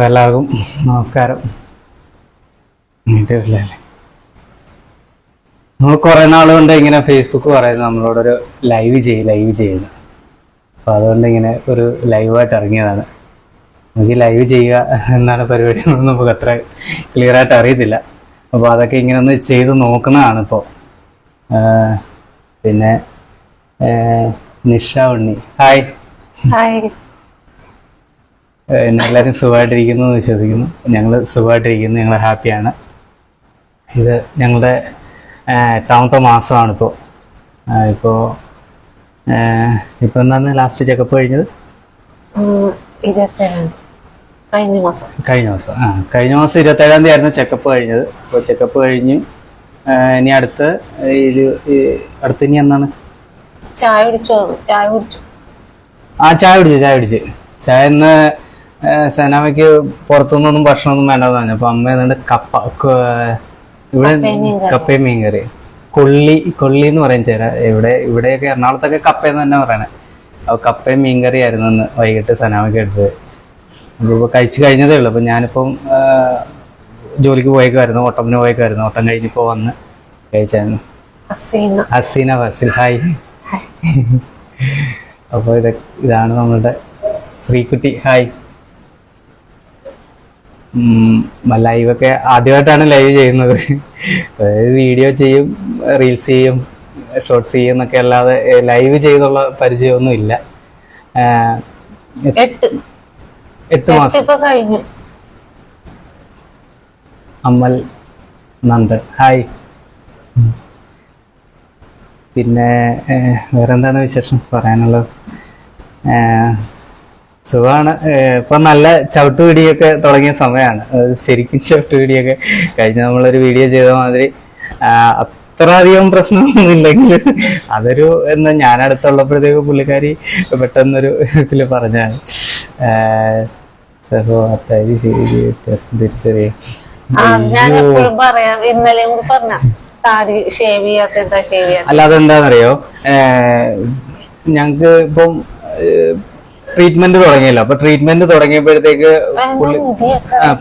എല്ലാവർക്കും നമസ്കാരം. നമ്മൾ കുറേ നാൾ കൊണ്ട് ഇങ്ങനെ ഫേസ്ബുക്ക് പറയുന്നത് നമ്മളോടൊരു ലൈവ് ചെയ്യുന്നു. അപ്പോൾ അതുകൊണ്ട് ഇങ്ങനെ ഒരു ലൈവായിട്ട് ഇറങ്ങിയതാണ്. നമുക്ക് ലൈവ് ചെയ്യുക എന്നാണ് പരിപാടി എന്നൊന്നും നമുക്ക് അത്ര ക്ലിയറായിട്ട് അറിയത്തില്ല. അപ്പോൾ അതൊക്കെ ഇങ്ങനെ ഒന്ന് ചെയ്ത് നോക്കുന്നതാണ് ഇപ്പോൾ. പിന്നെ നിഷ ഉണ്ണി, ഹായ്. എല്ലാവരും സുഖമായിട്ടിരിക്കുന്നു എന്ന് വിശ്വസിക്കുന്നു. ഞങ്ങൾ സുഖമായിട്ടിരിക്കുന്നു, ഞങ്ങൾ ഹാപ്പിയാണ്. ഇത് ഞങ്ങളുടെ 8ാമത്തെ മാസമാണിപ്പോൾ. ഇപ്പോൾ എന്താണ് ലാസ്റ്റ് ചെക്കപ്പ് കഴിഞ്ഞത്? കഴിഞ്ഞ മാസം 27-ാം തീയതി ആയിരുന്നു ചെക്കപ്പ് കഴിഞ്ഞത്. അപ്പോൾ ചെക്കപ്പ് കഴിഞ്ഞ് ഇനി അടുത്ത് ഇനി എന്നാണ്? ചായ കുടിച്ച് ഇന്ന് സനാമയ്ക്ക് പുറത്തുനിന്നൊന്നും ഭക്ഷണമൊന്നും വേണ്ടെന്ന് പറഞ്ഞു. അപ്പൊ അമ്മ എന്നിട്ട് കപ്പയും മീൻ കറി, കൊള്ളി എന്ന് പറയും ചേരാ. ഇവിടെയൊക്കെ എറണാകുളത്തൊക്കെ കപ്പയെന്ന് തന്നെ പറയണേ. അപ്പൊ കപ്പയും മീൻ കറി ആയിരുന്നു ഇന്ന് വൈകിട്ട് സനാമയ്ക്ക് എടുത്തത്. അപ്പൊ കഴിച്ചു കഴിഞ്ഞതേ ഉള്ളു. അപ്പൊ ഞാനിപ്പം ജോലിക്ക് പോയേക്കായിരുന്നു, ഓട്ടത്തിന് പോയേക്കായിരുന്നു. ഓട്ടം കഴിഞ്ഞിപ്പോ വന്ന് കഴിച്ചായിരുന്നു. ഹസീന ഫസിൽ, ഹായ്. അപ്പോൾ ഇതാണ് നമ്മളുടെ ശ്രീകുട്ടി, ഹായ്. ലൈവൊക്കെ ആദ്യമായിട്ടാണ് ലൈവ് ചെയ്യുന്നത്. അതായത് വീഡിയോ ചെയ്യും, റീൽസ് ചെയ്യും, ഷോർട്സ് ചെയ്യും എന്നൊക്കെ അല്ലാതെ ലൈവ് ചെയ്തുള്ള പരിചയമൊന്നും ഇല്ല. 8 മാസം. അമൽ നന്ദൻ, ഹായ്. പിന്നെ വേറെന്താണ് വിശേഷം പറയാനുള്ളത്? സുഖമാണ്. ഇപ്പം നല്ല ചവിട്ടുപിടിയൊക്കെ തുടങ്ങിയ സമയമാണ്. ശരിക്കും ചവിട്ടുപിടിയൊക്കെ കഴിഞ്ഞ നമ്മളൊരു വീഡിയോ ചെയ്ത മാതിരി അത്ര അധികം പ്രശ്നമൊന്നും ഇല്ലെങ്കിൽ അതൊരു ഞാൻ അടുത്തുള്ളപ്പോഴത്തേക്ക് പുള്ളിക്കാരി പെട്ടെന്നൊരു ഇതിൽ പറഞ്ഞാണ് സഹോദരി ശരി വ്യത്യാസം തിരിച്ചറിയ. അല്ലാതെ എന്താണെന്നറിയോ, ഞങ്ങക്ക് ഇപ്പം ട്രീറ്റ്മെന്റ് തുടങ്ങിയല്ലോ. അപ്പൊ ട്രീറ്റ്മെന്റ് തുടങ്ങിയപ്പോഴത്തേക്ക്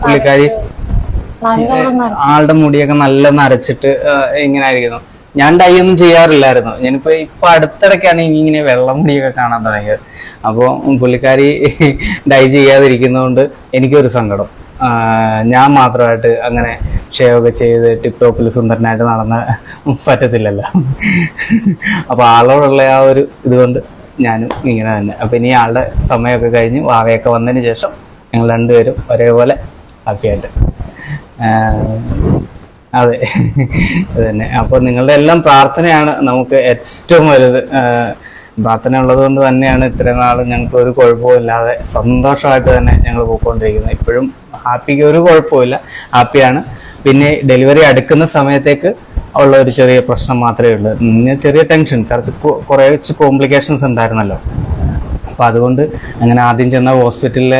പുള്ളിക്കാരി ആളുടെ മുടിയൊക്കെ നല്ല നരച്ചിട്ട് ഇങ്ങനെ ആയിരിക്കുന്നു. ഞാൻ ഡൈ ഒന്നും ചെയ്യാറില്ലായിരുന്നു. ഇപ്പൊ അടുത്തിടയ്ക്കാണ് ഇങ്ങനെ വെള്ളം മുടിയൊക്കെ കാണാൻ തുടങ്ങിയത്. അപ്പോൾ പുള്ളിക്കാരി ഡൈ ചെയ്യാതിരിക്കുന്നതുകൊണ്ട് എനിക്കൊരു സങ്കടം. ഞാൻ മാത്രമായിട്ട് അങ്ങനെ ഷേവൊക്കെ ചെയ്ത് ടിപ് ടോപ്പിൽ സുന്ദരനായിട്ട് നടന്ന പറ്റത്തില്ലല്ലോ. അപ്പൊ ആളോടുള്ള ആ ഒരു ഇതുകൊണ്ട് ഞാനും ഇങ്ങനെ തന്നെ. അപ്പൊ ഇനി ആളുടെ സമയമൊക്കെ കഴിഞ്ഞ് വാവയൊക്കെ വന്നതിന് ശേഷം ഞങ്ങൾ രണ്ടുപേരും ഒരേപോലെ ഹാപ്പിയായിട്ട്. അതെ, അത് തന്നെ. അപ്പോൾ നിങ്ങളുടെ എല്ലാം പ്രാർത്ഥനയാണ് നമുക്ക് ഏറ്റവും വലുത്. പ്രാർത്ഥന ഉള്ളത് കൊണ്ട് തന്നെയാണ് ഇത്രയും നാളും ഞങ്ങൾക്ക് ഒരു കുഴപ്പമില്ലാതെ സന്തോഷമായിട്ട് തന്നെ ഞങ്ങൾ പോയിക്കൊണ്ടിരിക്കുന്നത്. ഇപ്പോഴും ഹാപ്പിക്ക് ഒരു കുഴപ്പമില്ല, ഹാപ്പിയാണ്. പിന്നെ ഡെലിവറി അടുക്കുന്ന സമയത്തേക്ക് ഉള്ള ഒരു ചെറിയ പ്രശ്നം മാത്രമേ ഉള്ളൂ. ചെറിയ ടെൻഷൻ, കുറച്ച് കോംപ്ലിക്കേഷൻസ് ഉണ്ടായിരുന്നല്ലോ. അപ്പം അതുകൊണ്ട് അങ്ങനെ ആദ്യം ചെന്ന ഹോസ്പിറ്റലിൽ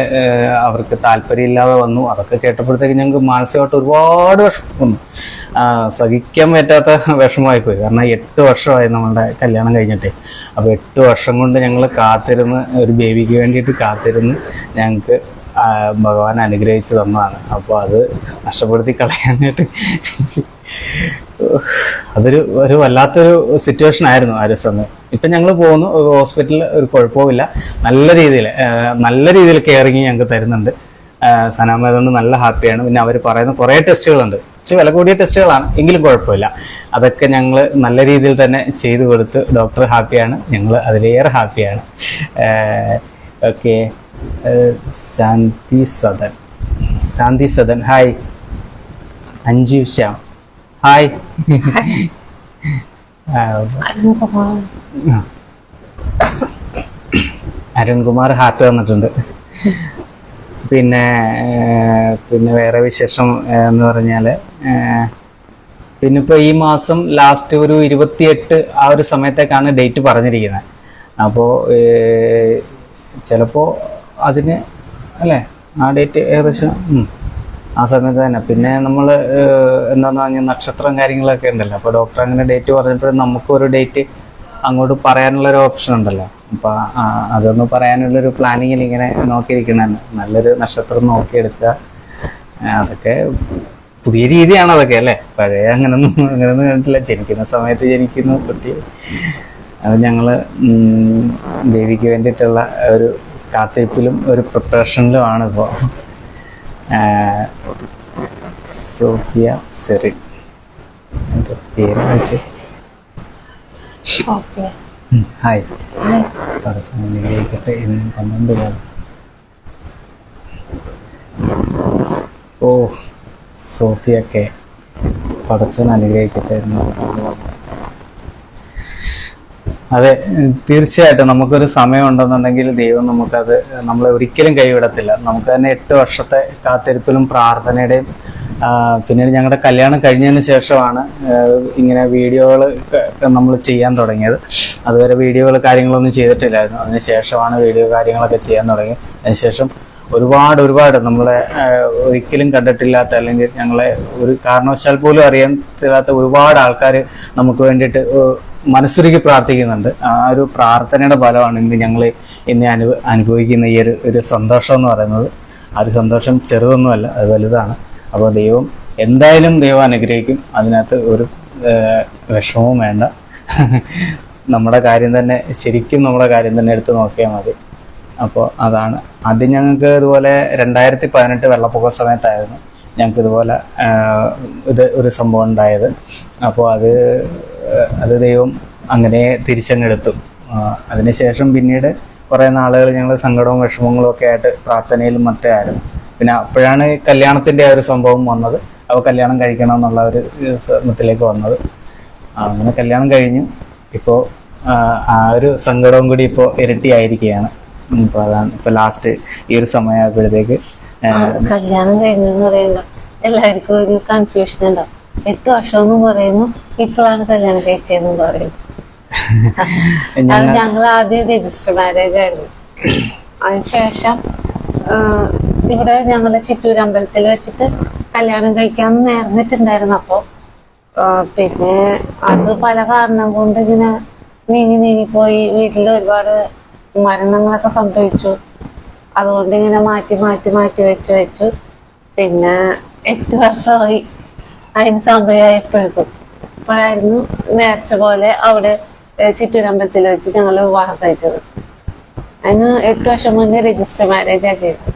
അവർക്ക് താല്പര്യമില്ലാതെ വന്നു. അതൊക്കെ കേട്ടപ്പോഴത്തേക്ക് ഞങ്ങൾക്ക് മാനസികമായിട്ട് ഒരുപാട് വിഷമം വന്നു. സഹിക്കാൻ പറ്റാത്ത വിഷമമായിപ്പോയി. കാരണം 8 വർഷമായി നമ്മളുടെ കല്യാണം കഴിഞ്ഞിട്ടേ. അപ്പോൾ 8 വർഷം കൊണ്ട് ഞങ്ങൾ കാത്തിരുന്ന്, ഒരു ബേബിക്ക് വേണ്ടിയിട്ട് കാത്തിരുന്ന് ഞങ്ങൾക്ക് ഭഗവാൻ അനുഗ്രഹിച്ചു തന്നതാണ്. അപ്പോൾ അത് നഷ്ടപ്പെടുത്തി കളയാനായിട്ട് ഒരു വല്ലാത്തൊരു സിറ്റുവേഷൻ ആയിരുന്നു ആ ഒരു സമയം. ഇപ്പം ഞങ്ങൾ പോകുന്നു ഹോസ്പിറ്റലിൽ, ഒരു കുഴപ്പമില്ല. നല്ല രീതിയിൽ കെയറിങ് ഞങ്ങൾക്ക് തരുന്നുണ്ട് സനാമ. അതുകൊണ്ട് നല്ല ഹാപ്പിയാണ്. പിന്നെ അവർ പറയുന്ന കുറേ ടെസ്റ്റുകളുണ്ട്, വില കൂടിയ ടെസ്റ്റുകളാണ്, എങ്കിലും കുഴപ്പമില്ല. അതൊക്കെ ഞങ്ങൾ നല്ല രീതിയിൽ തന്നെ ചെയ്തു കൊടുത്ത് ഡോക്ടർ ഹാപ്പിയാണ്, ഞങ്ങൾ അതിലേറെ ഹാപ്പിയാണ്. Okay. Shanti Sadan, hi. Anju Shyam, hi. Arunkumar heart വന്നിട്ടുണ്ട്. പിന്നെ വേറെ വിശേഷം എന്ന് പറഞ്ഞാൽ, പിന്നെ ഇപ്പോൾ ഈ മാസം ലാസ്റ്റ് ഒരു 28 ആ ഒരു സമയത്തേക്കാണ് ഡേറ്റ് പറഞ്ഞിരിക്കുന്നത്. അപ്പോൾ ചിലപ്പോൾ അതിന് അല്ലേ ആ ഡേറ്റ് ഏകദേശം ആ സമയത്ത് തന്നെ. പിന്നെ നമ്മൾ എന്താണെന്ന് പറഞ്ഞാൽ നക്ഷത്രം കാര്യങ്ങളൊക്കെ ഉണ്ടല്ലോ. അപ്പോൾ ഡോക്ടർ അങ്ങനെ ഡേറ്റ് പറഞ്ഞപ്പോൾ നമുക്കൊരു ഡേറ്റ് അങ്ങോട്ട് പറയാനുള്ളൊരു ഓപ്ഷൻ ഉണ്ടല്ലോ. അപ്പോൾ അതൊന്ന് പറയാനുള്ളൊരു പ്ലാനിങ്ങിൽ ഇങ്ങനെ നോക്കിയിരിക്കണതാണ്. നല്ലൊരു നക്ഷത്രം നോക്കിയെടുക്കുക, അതൊക്കെ പുതിയ രീതിയാണ് അതൊക്കെ അല്ലേ. പഴയ അങ്ങനൊന്നും കണ്ടിട്ടില്ല. ജനിക്കുന്ന സമയത്ത് ജനിക്കുന്നു കുട്ടി. അത് ഞങ്ങൾ ബേബിക്ക് വേണ്ടിയിട്ടുള്ള ഒരു കാത്തിരിപ്പിലും ഒരു പ്രിപ്പറേഷനിലുമാണ് ഇപ്പോൾ. സോഫിയ സെറിൻ പേര് വിളിച്ചു. ഹായ്, പഠിച്ചോണ്ടിരിക്കട്ടെ എന്ന് 12 കാലം. ഓ സോഫിയൊക്കെ പഠിച്ചോൻ അനുഗ്രഹിക്കട്ടെ എന്ന് 12 കാലം. അതെ, തീർച്ചയായിട്ടും നമുക്കൊരു സമയം ഉണ്ടെന്നുണ്ടെങ്കിൽ ദൈവം നമുക്കത് നമ്മളെ ഒരിക്കലും കൈവിടത്തില്ല. നമുക്ക് തന്നെ 8 വർഷത്തെ കാത്തിരിപ്പിലും പ്രാർത്ഥനയുടെയും പിന്നീട് ഞങ്ങളുടെ കല്യാണം കഴിഞ്ഞതിന് ശേഷമാണ് ഇങ്ങനെ വീഡിയോകൾ നമ്മൾ ചെയ്യാൻ തുടങ്ങിയത്. അതുവരെ വീഡിയോകൾ കാര്യങ്ങളൊന്നും ചെയ്തിട്ടില്ലായിരുന്നു. അതിന് ശേഷമാണ് വീഡിയോ കാര്യങ്ങളൊക്കെ ചെയ്യാൻ തുടങ്ങി. അതിനുശേഷം ഒരുപാട് നമ്മളെ ഒരിക്കലും കണ്ടിട്ടില്ലാത്ത, അല്ലെങ്കിൽ ഞങ്ങളെ ഒരു കാരണവശാൽ പോലും അറിയാത്ത ഒരുപാട് ആൾക്കാർ നമുക്ക് വേണ്ടിയിട്ട് മനസ്സുരുക്കി പ്രാർത്ഥിക്കുന്നുണ്ട്. ആ ഒരു പ്രാർത്ഥനയുടെ ഫലമാണ് ഇന്ന് അനുഭവിക്കുന്ന ഈ ഒരു സന്തോഷം എന്ന് പറയുന്നത്. ആ ഒരു സന്തോഷം ചെറുതൊന്നുമല്ല, അത് വലുതാണ്. അപ്പോൾ ദൈവം അനുഗ്രഹിക്കും. അതിനകത്ത് ഒരു വിഷമവും വേണ്ട. നമ്മുടെ കാര്യം തന്നെ എടുത്ത് നോക്കിയാൽ മതി. അപ്പോൾ അതാണ്. ആദ്യം ഞങ്ങൾക്ക് ഇതുപോലെ 2018 വെള്ളപ്പൊക്ക സമയത്തായിരുന്നു ഞങ്ങൾക്ക് ഇതുപോലെ ഒരു സംഭവം ഉണ്ടായത്. അപ്പോൾ അത് ദൈവം അങ്ങനെ തിരിച്ചങ്ങെടുത്തു. അതിനുശേഷം പിന്നീട് കുറേ നാളുകൾ ഞങ്ങൾ സങ്കടവും വിഷമങ്ങളും ഒക്കെ ആയിട്ട് പ്രാർത്ഥനയിലും മറ്റേ ആയിരുന്നു. പിന്നെ അപ്പോഴാണ് കല്യാണത്തിൻ്റെ ആ ഒരു സംഭവം വന്നത്. അപ്പോൾ കല്യാണം കഴിക്കണം എന്നുള്ള ഒരു ശ്രമത്തിലേക്ക് വന്നത്. അങ്ങനെ കല്യാണം കഴിഞ്ഞു. ഇപ്പോൾ ആ ഒരു സങ്കടവും കൂടി ഇപ്പോൾ ഇരട്ടിയായിരിക്കുകയാണ്. ഇപ്പോൾ അതാണ് ഇപ്പോൾ ലാസ്റ്റ് ഈ ഒരു സമയമായപ്പോഴത്തേക്ക് കല്യാണം കഴിഞ്ഞെന്ന് പറയുമ്പോൾ എല്ലാവർക്കും ഒരു കൺഫ്യൂഷൻ ഉണ്ടാവും. 8 വർഷമെന്നും പറയുന്നു, ഇപ്പോഴാണ് കല്യാണം കഴിച്ചതെന്നും പറയുന്നു. അത് ഞങ്ങൾ ആദ്യം രജിസ്റ്റർ മാരേജ് ആയിരുന്നു. അതിനുശേഷം ഇവിടെ ഞങ്ങളുടെ ചിറ്റൂർ അമ്പലത്തിൽ വെച്ചിട്ട് കല്യാണം കഴിക്കാൻ നേർന്നിട്ടുണ്ടായിരുന്നു. അപ്പോൾ പിന്നെ അത് പല കാരണം കൊണ്ട് ഇങ്ങനെ നീങ്ങിപ്പോയി. വീട്ടിൽ ഒരുപാട് മരണങ്ങളൊക്കെ സംഭവിച്ചു. അതുകൊണ്ട് ഇങ്ങനെ മാറ്റി വെച്ചു. പിന്നെ 8 വർഷമായി. അതിന് സമയമായപ്പോഴേക്കും ഇപ്പോഴായിരുന്നു നേർച്ച പോലെ അവിടെ ചിറ്റൂരമ്പലത്തിൽ വെച്ച് ഞങ്ങൾ വിവാഹം കഴിച്ചത്. അതിന് 8 വർഷം മുന്നേ രജിസ്റ്റർ മാരേജാണ് ചെയ്തത്.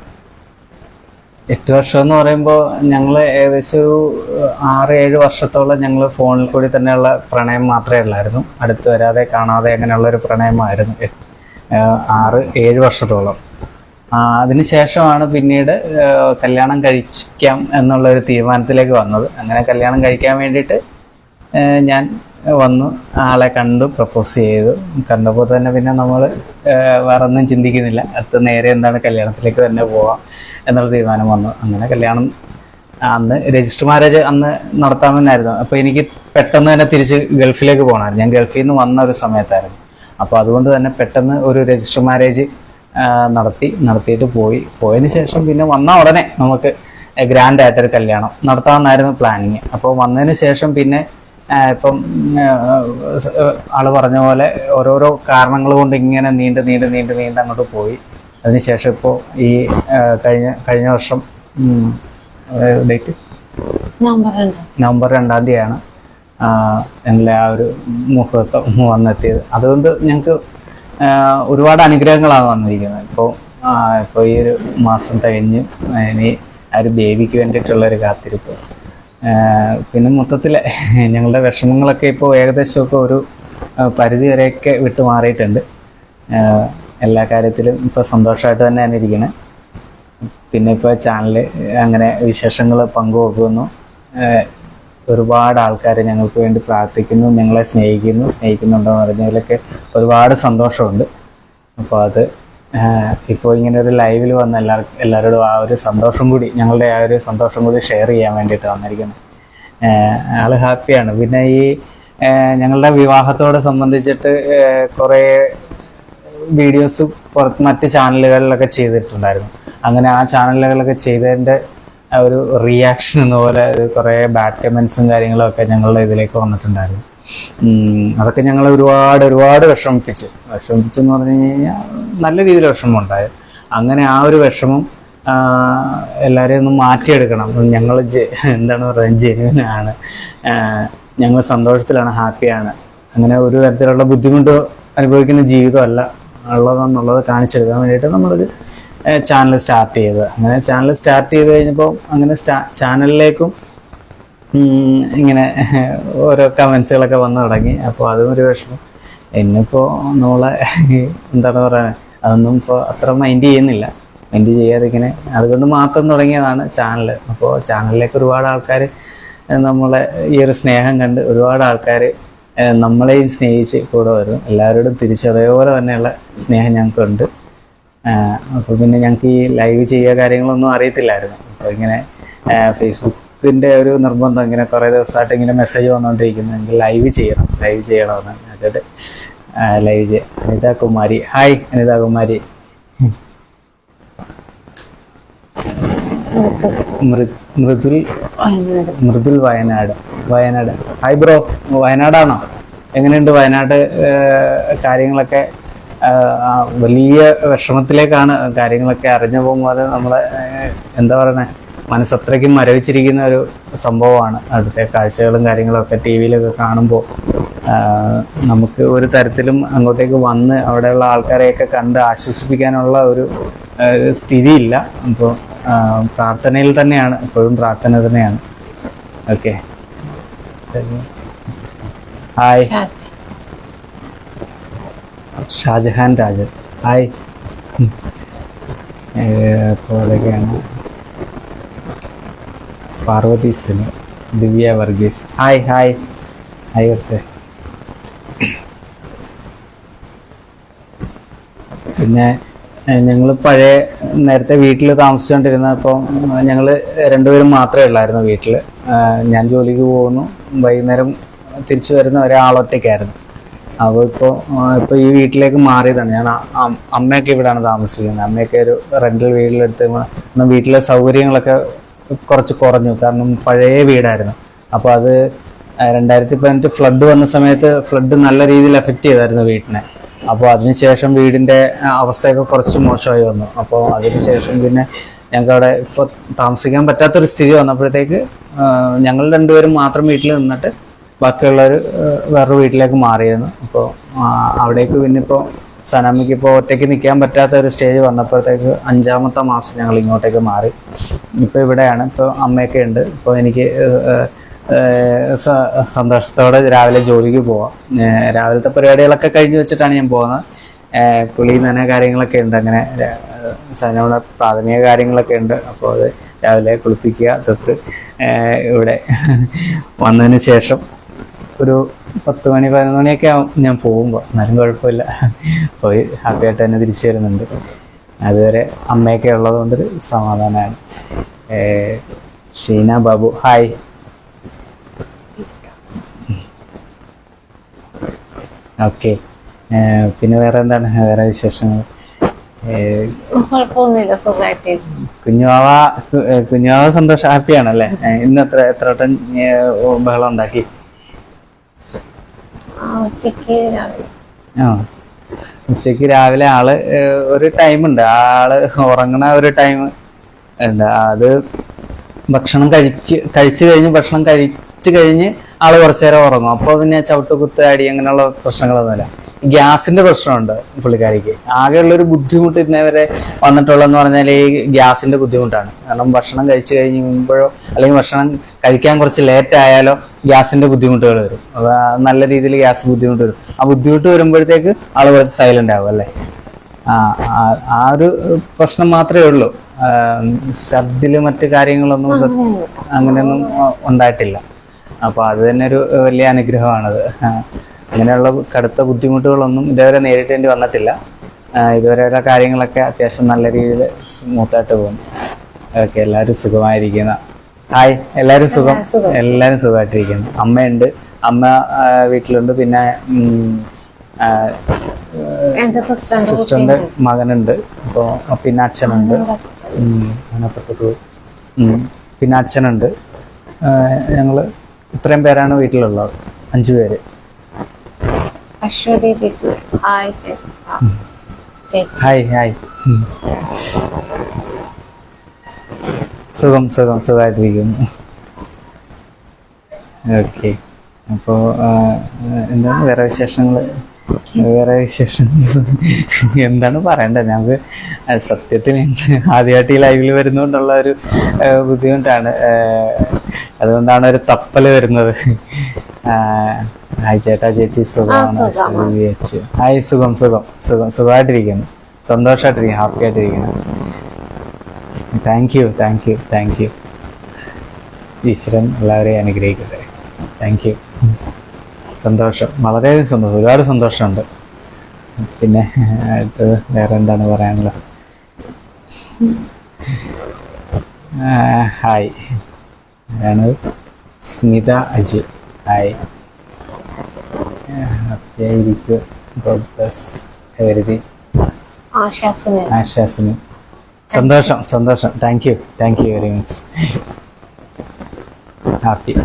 8 വർഷം എന്ന് പറയുമ്പോൾ ഞങ്ങൾ ഏകദേശം ഒരു 6-7 വർഷത്തോളം ഞങ്ങൾ ഫോണിൽ കൂടി തന്നെയുള്ള പ്രണയം മാത്രമേ ഉള്ളായിരുന്നു. അടുത്ത് വരാതെ കാണാതെ അങ്ങനെയുള്ള ഒരു പ്രണയമായിരുന്നു 6-7 വർഷത്തോളം. അതിനുശേഷമാണ് പിന്നീട് കല്യാണം കഴിക്കാം എന്നുള്ള ഒരു തീരുമാനത്തിലേക്ക് വന്നത്. അങ്ങനെ കല്യാണം കഴിക്കാൻ വേണ്ടിയിട്ട് ഞാൻ വന്നു, ആളെ കണ്ടു, പ്രപ്പോസ് ചെയ്തു. കണ്ടപ്പോൾ തന്നെ പിന്നെ നമ്മൾ വേറെ ഒന്നും ചിന്തിക്കുന്നില്ല, അടുത്ത് നേരെ എന്താണ് കല്യാണത്തിലേക്ക് തന്നെ പോവാം എന്നുള്ള തീരുമാനം വന്നു. അങ്ങനെ കല്യാണം അന്ന് രജിസ്റ്റർ മാരേജ് അന്ന് നടത്താമെന്നായിരുന്നു. അപ്പോൾ എനിക്ക് പെട്ടെന്ന് തന്നെ തിരിച്ച് ഗൾഫിലേക്ക് പോകണമായിരുന്നു. ഞാൻ ഗൾഫിൽ നിന്ന് വന്ന ഒരു സമയത്തായിരുന്നു. അപ്പോൾ അതുകൊണ്ട് തന്നെ പെട്ടെന്ന് ഒരു രജിസ്റ്റർ മാരേജ് നടത്തിയിട്ട് പോയതിന് ശേഷം പിന്നെ വന്ന ഉടനെ നമുക്ക് ഗ്രാൻഡ് ആയിട്ടൊരു കല്യാണം നടത്താമെന്നായിരുന്നു പ്ലാനിങ്. അപ്പോൾ വന്നതിന് ശേഷം പിന്നെ ഇപ്പം ആള് പറഞ്ഞ പോലെ ഓരോരോ കാരണങ്ങൾ കൊണ്ട് ഇങ്ങനെ നീണ്ട് അങ്ങോട്ട് പോയി. അതിനുശേഷം ഇപ്പോൾ ഈ കഴിഞ്ഞ വർഷം ഡേറ്റ് നവംബർ 2-ാം തീയതിയാണ് ഞങ്ങളെ ആ ഒരു മുഹൂർത്തം വന്നെത്തിയത്. അതുകൊണ്ട് ഞങ്ങൾക്ക് ഒരുപാട് അനുഗ്രഹങ്ങളാണ് വന്നിരിക്കുന്നത്. ഇപ്പോൾ ഈ ഒരു മാസം കഴിഞ്ഞ് ഇനി ആ ഒരു ബേബിക്ക് വേണ്ടിയിട്ടുള്ളൊരു കാത്തിരിപ്പ്. പിന്നെ മൊത്തത്തിൽ ഞങ്ങളുടെ വിഷമങ്ങളൊക്കെ ഇപ്പോൾ ഏകദേശമൊക്കെ ഒരു പരിധി വരെയൊക്കെ വിട്ടുമാറിയിട്ടുണ്ട്. എല്ലാ കാര്യത്തിലും ഇപ്പോൾ സന്തോഷമായിട്ട് തന്നെയാണ് ഇരിക്കുന്നത്. പിന്നെ ഇപ്പോൾ ചാനൽ അങ്ങനെ വിശേഷങ്ങൾ പങ്കുവെക്കുന്നു. ഒരുപാട് ആൾക്കാർ ഞങ്ങൾക്ക് വേണ്ടി പ്രാർത്ഥിക്കുന്നു, ഞങ്ങളെ സ്നേഹിക്കുന്നുണ്ടോ എന്ന് പറഞ്ഞതിലൊക്കെ ഒരുപാട് സന്തോഷമുണ്ട്. അപ്പോൾ അത് ഇപ്പോൾ ഇങ്ങനെ ഒരു ലൈവിൽ വന്ന എല്ലാവരോടും ആ ഒരു സന്തോഷം കൂടി, ഞങ്ങളുടെ ആ ഒരു സന്തോഷം കൂടി ഷെയർ ചെയ്യാൻ വേണ്ടിയിട്ട് വന്നിരിക്കുന്നത്. ആള് ഹാപ്പിയാണ്. പിന്നെ ഈ ഞങ്ങളുടെ വിവാഹത്തോടെ സംബന്ധിച്ചിട്ട് കുറേ വീഡിയോസ് മറ്റ് ചാനലുകളിലൊക്കെ ചെയ്തിട്ടുണ്ടായിരുന്നു. അങ്ങനെ ആ ചാനലുകളിലൊക്കെ ചെയ്തതിൻ്റെ ഒരു റിയാക്ഷൻ എന്ന പോലെ കുറേ ബാഡ് കമൻസും കാര്യങ്ങളൊക്കെ ഞങ്ങളുടെ ഇതിലേക്ക് വന്നിട്ടുണ്ടായിരുന്നു. അതൊക്കെ ഞങ്ങളെ ഒരുപാട് വിഷമിപ്പിച്ചെന്ന് പറഞ്ഞു കഴിഞ്ഞാൽ നല്ല രീതിയിൽ വിഷമം ഉണ്ടായത്. അങ്ങനെ ആ ഒരു വിഷമം എല്ലാവരെയും ഒന്ന് മാറ്റിയെടുക്കണം. ഞങ്ങൾ എന്താണ് പറയുക, ജെന്യൂനാണ്, ഞങ്ങൾ സന്തോഷത്തിലാണ്, ഹാപ്പിയാണ്, അങ്ങനെ ഒരു തരത്തിലുള്ള ബുദ്ധിമുട്ട് അനുഭവിക്കുന്ന ജീവിതമല്ല ഉള്ളതെന്നുള്ളത് കാണിച്ചെടുക്കാൻ വേണ്ടിയിട്ട് നമ്മളൊരു ചാനൽ സ്റ്റാർട്ട് ചെയ്തത്. അങ്ങനെ ചാനൽ സ്റ്റാർട്ട് ചെയ്ത് കഴിഞ്ഞപ്പോൾ അങ്ങനെ ചാനലിലേക്കും ഇങ്ങനെ ഓരോ കമൻസുകളൊക്കെ വന്നു തുടങ്ങി. അപ്പോൾ അതും ഒരു വിഷമം. ഇന്നിപ്പോൾ നമ്മളെ എന്താണ് പറയുക, അതൊന്നും ഇപ്പോൾ അത്ര മൈൻഡ് ചെയ്യാതെ ഇങ്ങനെ അതുകൊണ്ട് മാത്രം തുടങ്ങിയതാണ് ചാനൽ. അപ്പോൾ ചാനലിലേക്ക് ഒരുപാട് ആൾക്കാർ നമ്മളെ ഈ ഒരു സ്നേഹം കണ്ട് ഒരുപാട് ആൾക്കാർ നമ്മളെയും സ്നേഹിച്ച് കൂടെ വരും. എല്ലാവരോടും തിരിച്ച് അതേപോലെ തന്നെയുള്ള സ്നേഹം ഞങ്ങൾക്കുണ്ട്. അപ്പോൾ പിന്നെ ഞങ്ങൾക്ക് ഈ ലൈവ് ചെയ്യുക കാര്യങ്ങളൊന്നും അറിയത്തില്ലായിരുന്നു. അപ്പോൾ ഇങ്ങനെ ഫേസ്ബുക്കിൻ്റെ ഒരു നിർബന്ധം, ഇങ്ങനെ കുറേ ദിവസമായിട്ട് ഇങ്ങനെ മെസ്സേജ് വന്നുകൊണ്ടിരിക്കുന്നെങ്കിൽ ലൈവ് ചെയ്യണമെന്ന്. അതായത് ലൈവ് ചെയ്യാം. Anita Kumari, hi Anita Kumari. Mridul Wayanad. Hi bro, വയനാടാണോ? എങ്ങനെയുണ്ട് വയനാട് കാര്യങ്ങളൊക്കെ? വലിയ വിഷമത്തിലേക്കാണ് കാര്യങ്ങളൊക്കെ അറിഞ്ഞു പോകുമ്പോൾ നമ്മളെ എന്താ പറയുന്നത്, മനസ്സത്രയ്ക്കും മരവിച്ചിരിക്കുന്ന ഒരു സംഭവമാണ്. അടുത്ത കാഴ്ചകളും കാര്യങ്ങളൊക്കെ ടി വിയിലൊക്കെ കാണുമ്പോൾ നമുക്ക് ഒരു തരത്തിലും അങ്ങോട്ടേക്ക് വന്ന് അവിടെയുള്ള ആൾക്കാരെയൊക്കെ കണ്ട് ആശ്വസിപ്പിക്കാനുള്ള ഒരു സ്ഥിതിയില്ല. അപ്പോൾ പ്രാർത്ഥനയിൽ തന്നെയാണ്, എപ്പോഴും പ്രാർത്ഥന തന്നെയാണ്. Okay, hi Shajahan Rajan, hi. അപ്പോൾ അതൊക്കെയാണ്. പാർവതീസിന്, ദിവ്യ വർഗീസ്, ഹായ് ഒക്കെ. പിന്നെ ഞങ്ങൾ നേരത്തെ വീട്ടിൽ താമസിച്ചുകൊണ്ടിരുന്നപ്പോൾ ഞങ്ങൾ രണ്ടുപേരും മാത്രമേ ഉള്ളായിരുന്നു വീട്ടിൽ. ഞാൻ ജോലിക്ക് പോകുന്നു, വൈകുന്നേരം തിരിച്ചു വരുന്ന ഒരാളൊറ്റയ്ക്കായിരുന്നു. അപ്പോൾ ഇപ്പോൾ ഈ വീട്ടിലേക്ക് മാറിയതാണ്. ഞാൻ അമ്മയൊക്കെ ഇവിടെയാണ് താമസിക്കുന്നത്. അമ്മയൊക്കെ ഒരു റെൻ്റൽ വീട്ടിലെടുത്ത് വീട്ടിലെ സൗകര്യങ്ങളൊക്കെ കുറച്ച് കുറഞ്ഞു, കാരണം പഴയ വീടായിരുന്നു. അപ്പോൾ അത് 2018 ഫ്ലഡ് വന്ന സമയത്ത് ഫ്ലഡ് നല്ല രീതിയിൽ എഫക്റ്റ് ചെയ്തായിരുന്നു വീട്ടിനെ. അപ്പോൾ അതിനുശേഷം വീടിൻ്റെ അവസ്ഥയൊക്കെ കുറച്ച് മോശമായി വന്നു. അപ്പോൾ അതിനുശേഷം പിന്നെ ഞങ്ങൾക്ക് അവിടെ ഇപ്പോൾ താമസിക്കാൻ പറ്റാത്തൊരു സ്ഥിതി വന്നപ്പോഴത്തേക്ക് ഞങ്ങൾ രണ്ടുപേരും മാത്രം വീട്ടിൽ നിന്നിട്ട് ബാക്കിയുള്ളവർ വേറൊരു വീട്ടിലേക്ക് മാറിയിരുന്നു. അപ്പോൾ അവിടേക്ക് പിന്നെ ഇപ്പോൾ സനാമിക്ക് ഇപ്പോൾ ഒറ്റയ്ക്ക് നിൽക്കാൻ പറ്റാത്ത ഒരു സ്റ്റേജ് വന്നപ്പോഴത്തേക്ക് 5ാമത്തെ മാസം ഞങ്ങൾ ഇങ്ങോട്ടേക്ക് മാറി. ഇപ്പോൾ ഇവിടെയാണ്. ഇപ്പോൾ അമ്മയൊക്കെ ഉണ്ട്. ഇപ്പോൾ എനിക്ക് സന്തോഷത്തോടെ രാവിലെ ജോലിക്ക് പോവാം. രാവിലത്തെ പരിപാടികളൊക്കെ കഴിഞ്ഞ് വെച്ചിട്ടാണ് ഞാൻ പോകുന്നത്. കുളി നന കാര്യങ്ങളൊക്കെ ഉണ്ട്. അങ്ങനെ സനയുടെ പ്രാഥമിക കാര്യങ്ങളൊക്കെ ഉണ്ട്. അപ്പോൾ അത് രാവിലെ കുളിപ്പിക്കുക തൊട്ട് ഇവിടെ വന്നതിന് ശേഷം ഒരു 10 മണി 11 മണിയൊക്കെ ആവും ഞാൻ പോകുമ്പോൾ. എന്നാലും കുഴപ്പമില്ല, പോയി ഹാപ്പിയായിട്ട് തന്നെ തിരിച്ചു വരുന്നുണ്ട്. അതുവരെ അമ്മയൊക്കെ ഉള്ളത് കൊണ്ടൊരു സമാധാനമാണ്. ഷീന ബാബു, ഹായ്. ഓക്കെ, പിന്നെ വേറെ എന്താണ് വേറെ വിശേഷങ്ങൾ? കുഞ്ഞുവാവ സന്തോഷം, ഹാപ്പിയാണല്ലേ? ഇന്ന് എത്ര വട്ടം ബഹളം ഉണ്ടാക്കി? ഉച്ചക്ക് രാവിലെ ആള് ഒരു ടൈമുണ്ട്, ആള് ഉറങ്ങണ ഒരു ടൈം ഉണ്ട്. അത് ഭക്ഷണം കഴിച്ചു കഴിഞ്ഞ് ആള് കുറച്ചു നേരം ഉറങ്ങും. അപ്പോൾ പിന്നെ ചവിട്ടുകുത്ത് അടി അങ്ങനെയുള്ള പ്രശ്നങ്ങളൊന്നുമില്ല. ഗ്യാസിന്റെ പ്രശ്നമുണ്ട് പുള്ളിക്കാരിക്ക്. ആകെയുള്ളൊരു ബുദ്ധിമുട്ട് ഇന്നേവരെ വന്നിട്ടുള്ളതെന്ന് പറഞ്ഞാൽ ഈ ഗ്യാസിന്റെ ബുദ്ധിമുട്ടാണ്. കാരണം ഭക്ഷണം കഴിച്ചു കഴിയുമ്പോഴോ അല്ലെങ്കിൽ ഭക്ഷണം കഴിക്കാൻ കുറച്ച് ലേറ്റ് ആയാലോ ഗ്യാസിന്റെ ബുദ്ധിമുട്ടുകൾ വരും. നല്ല രീതിയിൽ ഗ്യാസ് ബുദ്ധിമുട്ട് വരും. ആ ബുദ്ധിമുട്ട് വരുമ്പോഴത്തേക്ക് ആള് കുറച്ച് സൈലന്റ് ആവും അല്ലേ. ആ ഒരു പ്രശ്നം മാത്രമേ ഉള്ളൂ. ഛർദില് മറ്റു കാര്യങ്ങളൊന്നും അങ്ങനെയൊന്നും ഉണ്ടായിട്ടില്ല. അപ്പോൾ അത് തന്നെ ഒരു വലിയ അനുഗ്രഹമാണത്. അങ്ങനെയുള്ള കടുത്ത ബുദ്ധിമുട്ടുകളൊന്നും ഇതുവരെ നേരിടേണ്ടി വന്നിട്ടില്ല. ഇതുവരെയുള്ള കാര്യങ്ങളൊക്കെ അത്യാവശ്യം നല്ല രീതിയിൽ സ്മൂത്തായിട്ട് പോകുന്നു. ഓക്കെ, എല്ലാവരും സുഖമായിരിക്കുന്ന. ഹായ്, എല്ലാവരും സുഖമായിട്ടിരിക്കുന്നു. അമ്മയുണ്ട്, അമ്മ വീട്ടിലുണ്ട്. പിന്നെ സിസ്റ്ററിന്റെ മകനുണ്ട്. അപ്പോൾ പിന്നെ അച്ഛനുണ്ട്. പിന്നെ അച്ഛനുണ്ട്. ഞങ്ങൾ ഇത്രയും പേരാണ് വീട്ടിലുള്ളത്, 5 പേര്. അശ്വതി ബിജു ഹായ് ചേച്ചി. Hi hi. സുഖമായിട്ടിരിക്കുന്നു. ഓക്കെ. അപ്പോൾ എന്താണ് വേറെ വിശേഷങ്ങൾ? എന്താണ് പറയണ്ടത്? ഞങ്ങൾക്ക് സത്യത്തിൽ ആദ്യമായിട്ട് ഈ ലൈവിൽ വരുന്നതുകൊണ്ടുള്ള ഒരു ബുദ്ധിമുട്ടാണ്. അതുകൊണ്ടാണ് ഒരു തപ്പല് വരുന്നത്. ഹായ് ചേട്ടാ, ചേച്ചി സുഖമാണ്? ഹായ്, സുഖമായിട്ടിരിക്കുന്നു, സന്തോഷമായിട്ടിരിക്കുന്നു, ഹാപ്പി ആയിട്ടിരിക്കുന്നു. Thank you. ഈശ്വരൻ എല്ലാവരെയും അനുഗ്രഹിക്കട്ടെ. Thank you. സന്തോഷം, വളരെയധികം സന്തോഷം, ഒരുപാട് സന്തോഷമുണ്ട്. പിന്നെ അടുത്തത് വേറെ എന്താണ് പറയാനുള്ളത്? ഹായ്, ആരാണ്? സ്മിത അജു. ഹായ്, ഹാപ്പിയായിരിക്കും. God bless everything. ആശാസുനി. സന്തോഷം. Thank you very much.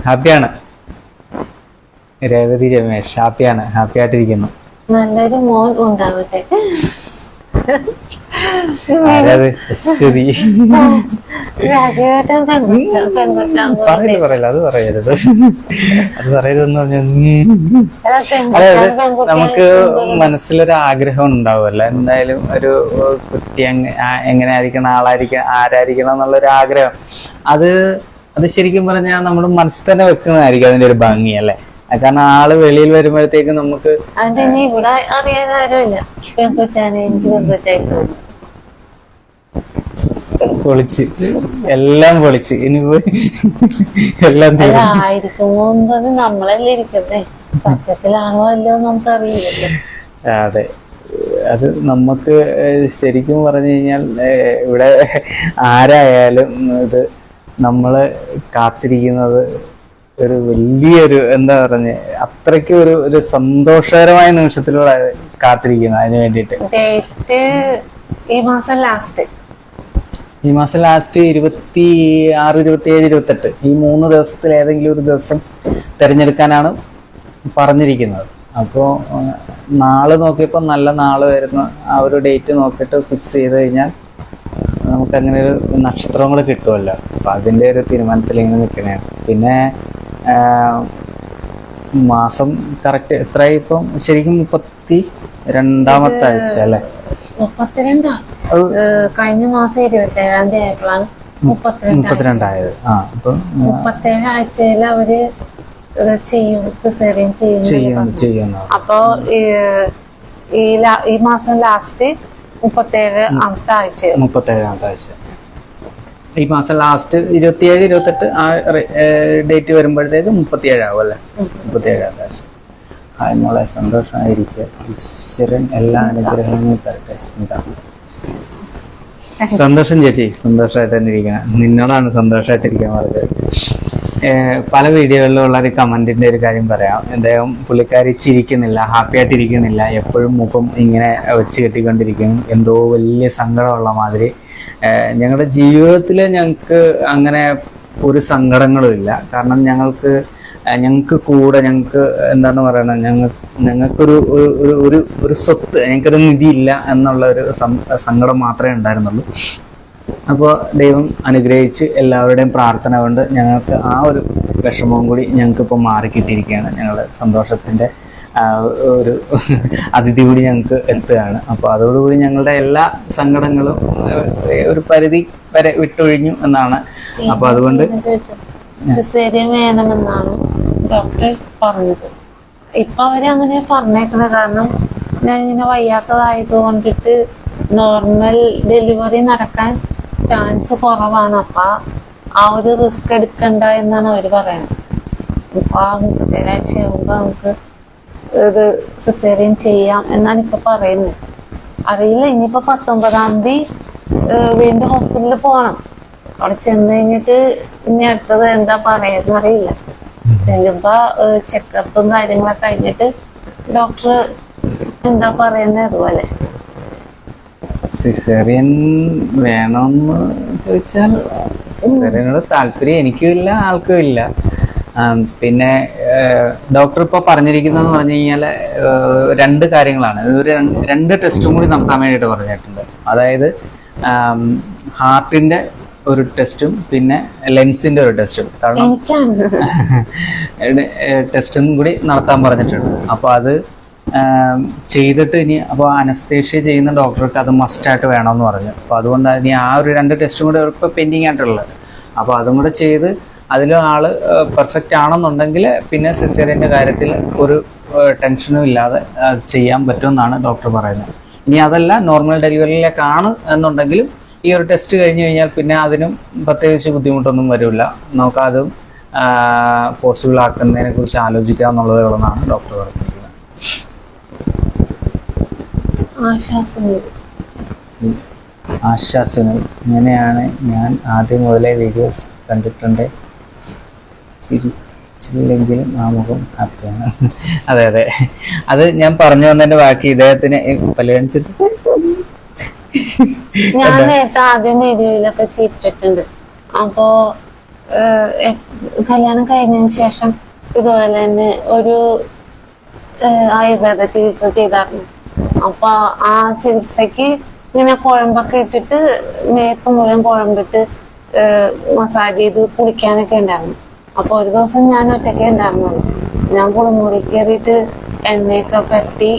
ഹാപ്പിയാണ്. രേവതി രമേശ് ഹാപ്പിയാണ്, ഹാപ്പി ആയിട്ടിരിക്കുന്നു. നല്ലൊരു മോൻ ഉണ്ടാവട്ടെ. പറയരുത്, അത് പറയരുതെന്ന് പറഞ്ഞാൽ അതായത് നമുക്ക് മനസ്സിലൊരു ആഗ്രഹം ഉണ്ടാവുമല്ലോ, എന്തായാലും ഒരു കുട്ടി എങ്ങനെ ആയിരിക്കണം, ആരായിരിക്കണം എന്നുള്ളൊരു ആഗ്രഹം. അത് ശരിക്കും പറഞ്ഞാൽ നമ്മുടെ മനസ്സിൽ തന്നെ വെക്കുന്നതായിരിക്കും അതിന്റെ ഒരു ഭംഗി, അല്ലേ? കാരണം ആള് വെളിയിൽ വരുമ്പോഴത്തേക്ക് നമുക്ക് ഇവിടെ അറിയാൻ ആരുമില്ല. പൊളിച്ച് എല്ലാം പൊളിച്ച് ഇനിയിപ്പോ എല്ലാം ആയിരിക്കുമ്പോ നമ്മളല്ലേ ഇരിക്കുന്നേ, സത്യത്തിലാണോ അല്ലോ നമുക്കറിയില്ലല്ലോ. അതെ, അത് നമുക്ക് ശരിക്കും പറഞ്ഞു കഴിഞ്ഞാൽ ഇവിടെ ആരായാലും ഇത് നമ്മള് കാത്തിരിക്കുന്നത് ഒരു വലിയൊരു എന്താ പറഞ്ഞ അത്രയ്ക്ക് ഒരു സന്തോഷകരമായ നിമിഷത്തിലൂടെ കാത്തിരിക്കുന്നത് അതിന് വേണ്ടിയിട്ട്. ഈ മാസം ലാസ്റ്റ് 26, 27, 28 ഈ 3 ദിവസത്തിൽ ഏതെങ്കിലും ഒരു ദിവസം തിരഞ്ഞെടുക്കാനാണ് പറഞ്ഞിരിക്കുന്നത്. അപ്പോൾ നാള് നോക്കിയപ്പോൾ നല്ല നാള് വരുന്ന ആ ഒരു ഡേറ്റ് നോക്കിയിട്ട് ഫിക്സ് ചെയ്ത് കഴിഞ്ഞാൽ നമുക്കങ്ങനെ ഒരു നക്ഷത്രങ്ങൾ കിട്ടുമല്ലോ. അപ്പം അതിൻ്റെ ഒരു തീരുമാനത്തിൽ ഇങ്ങനെ നിൽക്കണേണ്. പിന്നെ മാസം കറക്റ്റ് എത്രയായി ഇപ്പം? ശരിക്കും 32ാമത്തെ ആഴ്ച അല്ലേ? 32 കഴിഞ്ഞ മാസം 27-ാം തീയതി ആയപ്പോഴാണ് 32 ആയത്. 37 ആഴ്ചയിൽ അവര് സിസേറിയൻ ചെയ്യുന്നു. അപ്പൊ ഈ മാസം ലാസ്റ്റ് 37ാമത്തെ ആഴ്ച. ഈ മാസം ലാസ്റ്റ് 27, 28 ആ ഡേറ്റ് വരുമ്പോഴത്തേക്ക് 37 ആവും അല്ലേ? 37ാമത്തെ ആഴ്ച. ഹായ് മോളെ, സന്തോഷമായിരിക്കുക. ഈശ്വരൻ എല്ലാ അനുഗ്രഹങ്ങളും തരട്ടെ. സ്മിത. സന്തോഷം ചേച്ചി, സന്തോഷമായിട്ട് തന്നെ ഇരിക്കണം. നിന്നോടാണ് സന്തോഷമായിട്ടിരിക്കാൻ പറഞ്ഞത്. പല വീഡിയോകളിലും ഉള്ള ഒരു കമന്റിന്റെ ഒരു കാര്യം പറയാം. അദ്ദേഹം പുള്ളിക്കാരി ചിരിക്കുന്നില്ല, ഹാപ്പി ആയിട്ടിരിക്കുന്നില്ല, എപ്പോഴും മുഖം ഇങ്ങനെ വെച്ച് കെട്ടിക്കൊണ്ടിരിക്കും, എന്തോ വലിയ സങ്കടമുള്ള മാതിരി. ഞങ്ങളുടെ ജീവിതത്തിൽ ഞങ്ങൾക്ക് അങ്ങനെ ഒരു സങ്കടങ്ങളും ഇല്ല. കാരണം ഞങ്ങൾക്ക് കൂടെ എന്താണ് പറയണത്, ഞങ്ങൾക്കൊരു ഒരു സ്വത്ത്, ഞങ്ങൾക്കൊരു നിധി ഇല്ല എന്നുള്ള ഒരു സങ്കടം മാത്രമേ ഉണ്ടായിരുന്നുള്ളൂ. അപ്പോൾ ദൈവം അനുഗ്രഹിച്ച് എല്ലാവരുടെയും പ്രാർത്ഥന കൊണ്ട് ഞങ്ങൾക്ക് ആ ഒരു വിഷമവും കൂടി ഞങ്ങൾക്കിപ്പോൾ മാറിക്കിട്ടിയിരിക്കുകയാണ്. ഞങ്ങളുടെ സന്തോഷത്തിൻ്റെ ഒരു അതിഥി കൂടി ഞങ്ങൾക്ക് എത്തുകയാണ്. അപ്പോൾ അതോടുകൂടി ഞങ്ങളുടെ എല്ലാ സങ്കടങ്ങളും ഒരു പരിധി വരെ വിട്ടൊഴിഞ്ഞു എന്നാണ്. അപ്പോൾ അതുകൊണ്ട് സിസേറിയൻ വേണമെന്നാണ് ഡോക്ടർ പറഞ്ഞത്. ഇപ്പൊ അവരങ്ങനെ പറഞ്ഞേക്കുന്നത്. കാരണം ഞാൻ ഇങ്ങനെ വയ്യാത്തതായത് കൊണ്ടിട്ട് നോർമൽ ഡെലിവറി നടക്കാൻ ചാൻസ് കുറവാണ്. അപ്പൊ ആ ഒരു റിസ്ക് എടുക്കണ്ട എന്നാണ് അവര് പറയുന്നത്. ഇപ്പൊ ആ 37 ആഴ്ചയാകുമ്പോ നമുക്ക് ഇത് സിസേറിയൻ ചെയ്യാം എന്നാണ് ഇപ്പൊ പറയുന്നത്. അറിയില്ല, ഇനിയിപ്പോ 19-ാം തീയതി വീണ്ടും ഹോസ്പിറ്റലിൽ പോകണം. അവിടെ ചെന്ന് കഴിഞ്ഞിട്ട് ഇനി അടുത്തത് എന്താ പറയുന്നത് അറിയില്ല. ചെല്ലുമ്പോ ചെക്കപ്പും കാര്യങ്ങളൊക്കെ കഴിഞ്ഞിട്ട് ഡോക്ടർ എന്താ പറയുന്നത് അതുപോലെ. സിസേറിയൻ വേണമെന്ന് ചോദിച്ചാൽ സിസേറിയനോട് താല്പര്യം എനിക്കും ഇല്ല, ആൾക്കും ഇല്ല. പിന്നെ ഡോക്ടർ ഇപ്പോൾ പറഞ്ഞിരിക്കുന്നതെന്ന് പറഞ്ഞു കഴിഞ്ഞാൽ 2 കാര്യങ്ങളാണ്. ഒരു രണ്ട് ടെസ്റ്റും കൂടി നടത്താൻ വേണ്ടിയിട്ട് പറഞ്ഞിട്ടുണ്ട്. അതായത് ഹാർട്ടിന്റെ ഒരു ടെസ്റ്റും പിന്നെ ലെൻസിന്റെ ഒരു ടെസ്റ്റും. കാരണം ടെസ്റ്റും കൂടി നടത്താൻ പറഞ്ഞിട്ടുണ്ട്. അപ്പോൾ അത് ചെയ്തിട്ട് ഇനി അപ്പോൾ അനസ്തേഷ്യ ചെയ്യുന്ന ഡോക്ടർക്ക് അത് മസ്റ്റായിട്ട് വേണമെന്ന് പറഞ്ഞു. അപ്പോൾ അതുകൊണ്ട് ഇനി ആ ഒരു 2 ടെസ്റ്റും കൂടെ ഇപ്പോൾ പെൻഡിങ് ആയിട്ടുള്ളത്. അപ്പോൾ അതും കൂടെ ചെയ്ത് അതിലും ആള് പെർഫെക്റ്റ് ആണെന്നുണ്ടെങ്കിൽ പിന്നെ സിസേറിയൻ്റെ കാര്യത്തിൽ ഒരു ടെൻഷനും ഇല്ലാതെ ചെയ്യാൻ പറ്റുമെന്നാണ് ഡോക്ടർ പറയുന്നത്. ഇനി അതല്ല നോർമൽ ഡെലിവറിയിലേക്കാണ് എന്നുണ്ടെങ്കിലും ഈ ഒരു ടെസ്റ്റ് കഴിഞ്ഞ് കഴിഞ്ഞാൽ പിന്നെ അതിനും പ്രത്യേകിച്ച് ബുദ്ധിമുട്ടൊന്നും വരില്ല. നമുക്കതും പോസിബിൾ ആക്കുന്നതിനെ കുറിച്ച് ആലോചിക്കാം എന്നുള്ളതേ ഉള്ളതാണ് ഡോക്ടർ പറഞ്ഞിരിക്കുന്നത്. ആശ്വാസങ്ങൾ ഇങ്ങനെയാണ് ഞാൻ ആദ്യം മുതലേ വീഡിയോസ് കണ്ടിട്ടുണ്ട്. ചിരിച്ചില്ലെങ്കിലും ആ മുഖം ഹാപ്പിയാണ്. അതെ അതെ, അത് ഞാൻ പറഞ്ഞു വന്നതിന്റെ ബാക്കി ഇദ്ദേഹത്തിന് പല്ല് കാണിച്ചിട്ട് ഞാൻ നേരത്തെ ആദ്യം വീഡിയോയിലൊക്കെ ചിരിച്ചിട്ടുണ്ട്. അപ്പോ കല്യാണം കഴിഞ്ഞതിന് ശേഷം ഇതുപോലെ തന്നെ ഒരു ആയുർവേദ ചികിത്സ ചെയ്തായിരുന്നു. അപ്പൊ ആ ചികിത്സക്ക് ഇങ്ങനെ കുഴമ്പൊക്കെ ഇട്ടിട്ട് മേത്ത് മുഴുവൻ കുഴമ്പിട്ട് മസാജ് ചെയ്ത് കുളിക്കാനൊക്കെ ഉണ്ടായിരുന്നു. അപ്പൊ ഒരു ദിവസം ഞാൻ ഒറ്റയ്ക്ക് ഉണ്ടായിരുന്നുള്ളൂ. ഞാൻ കുളിമുറി കയറിയിട്ട് എണ്ണയൊക്കെ പറ്റി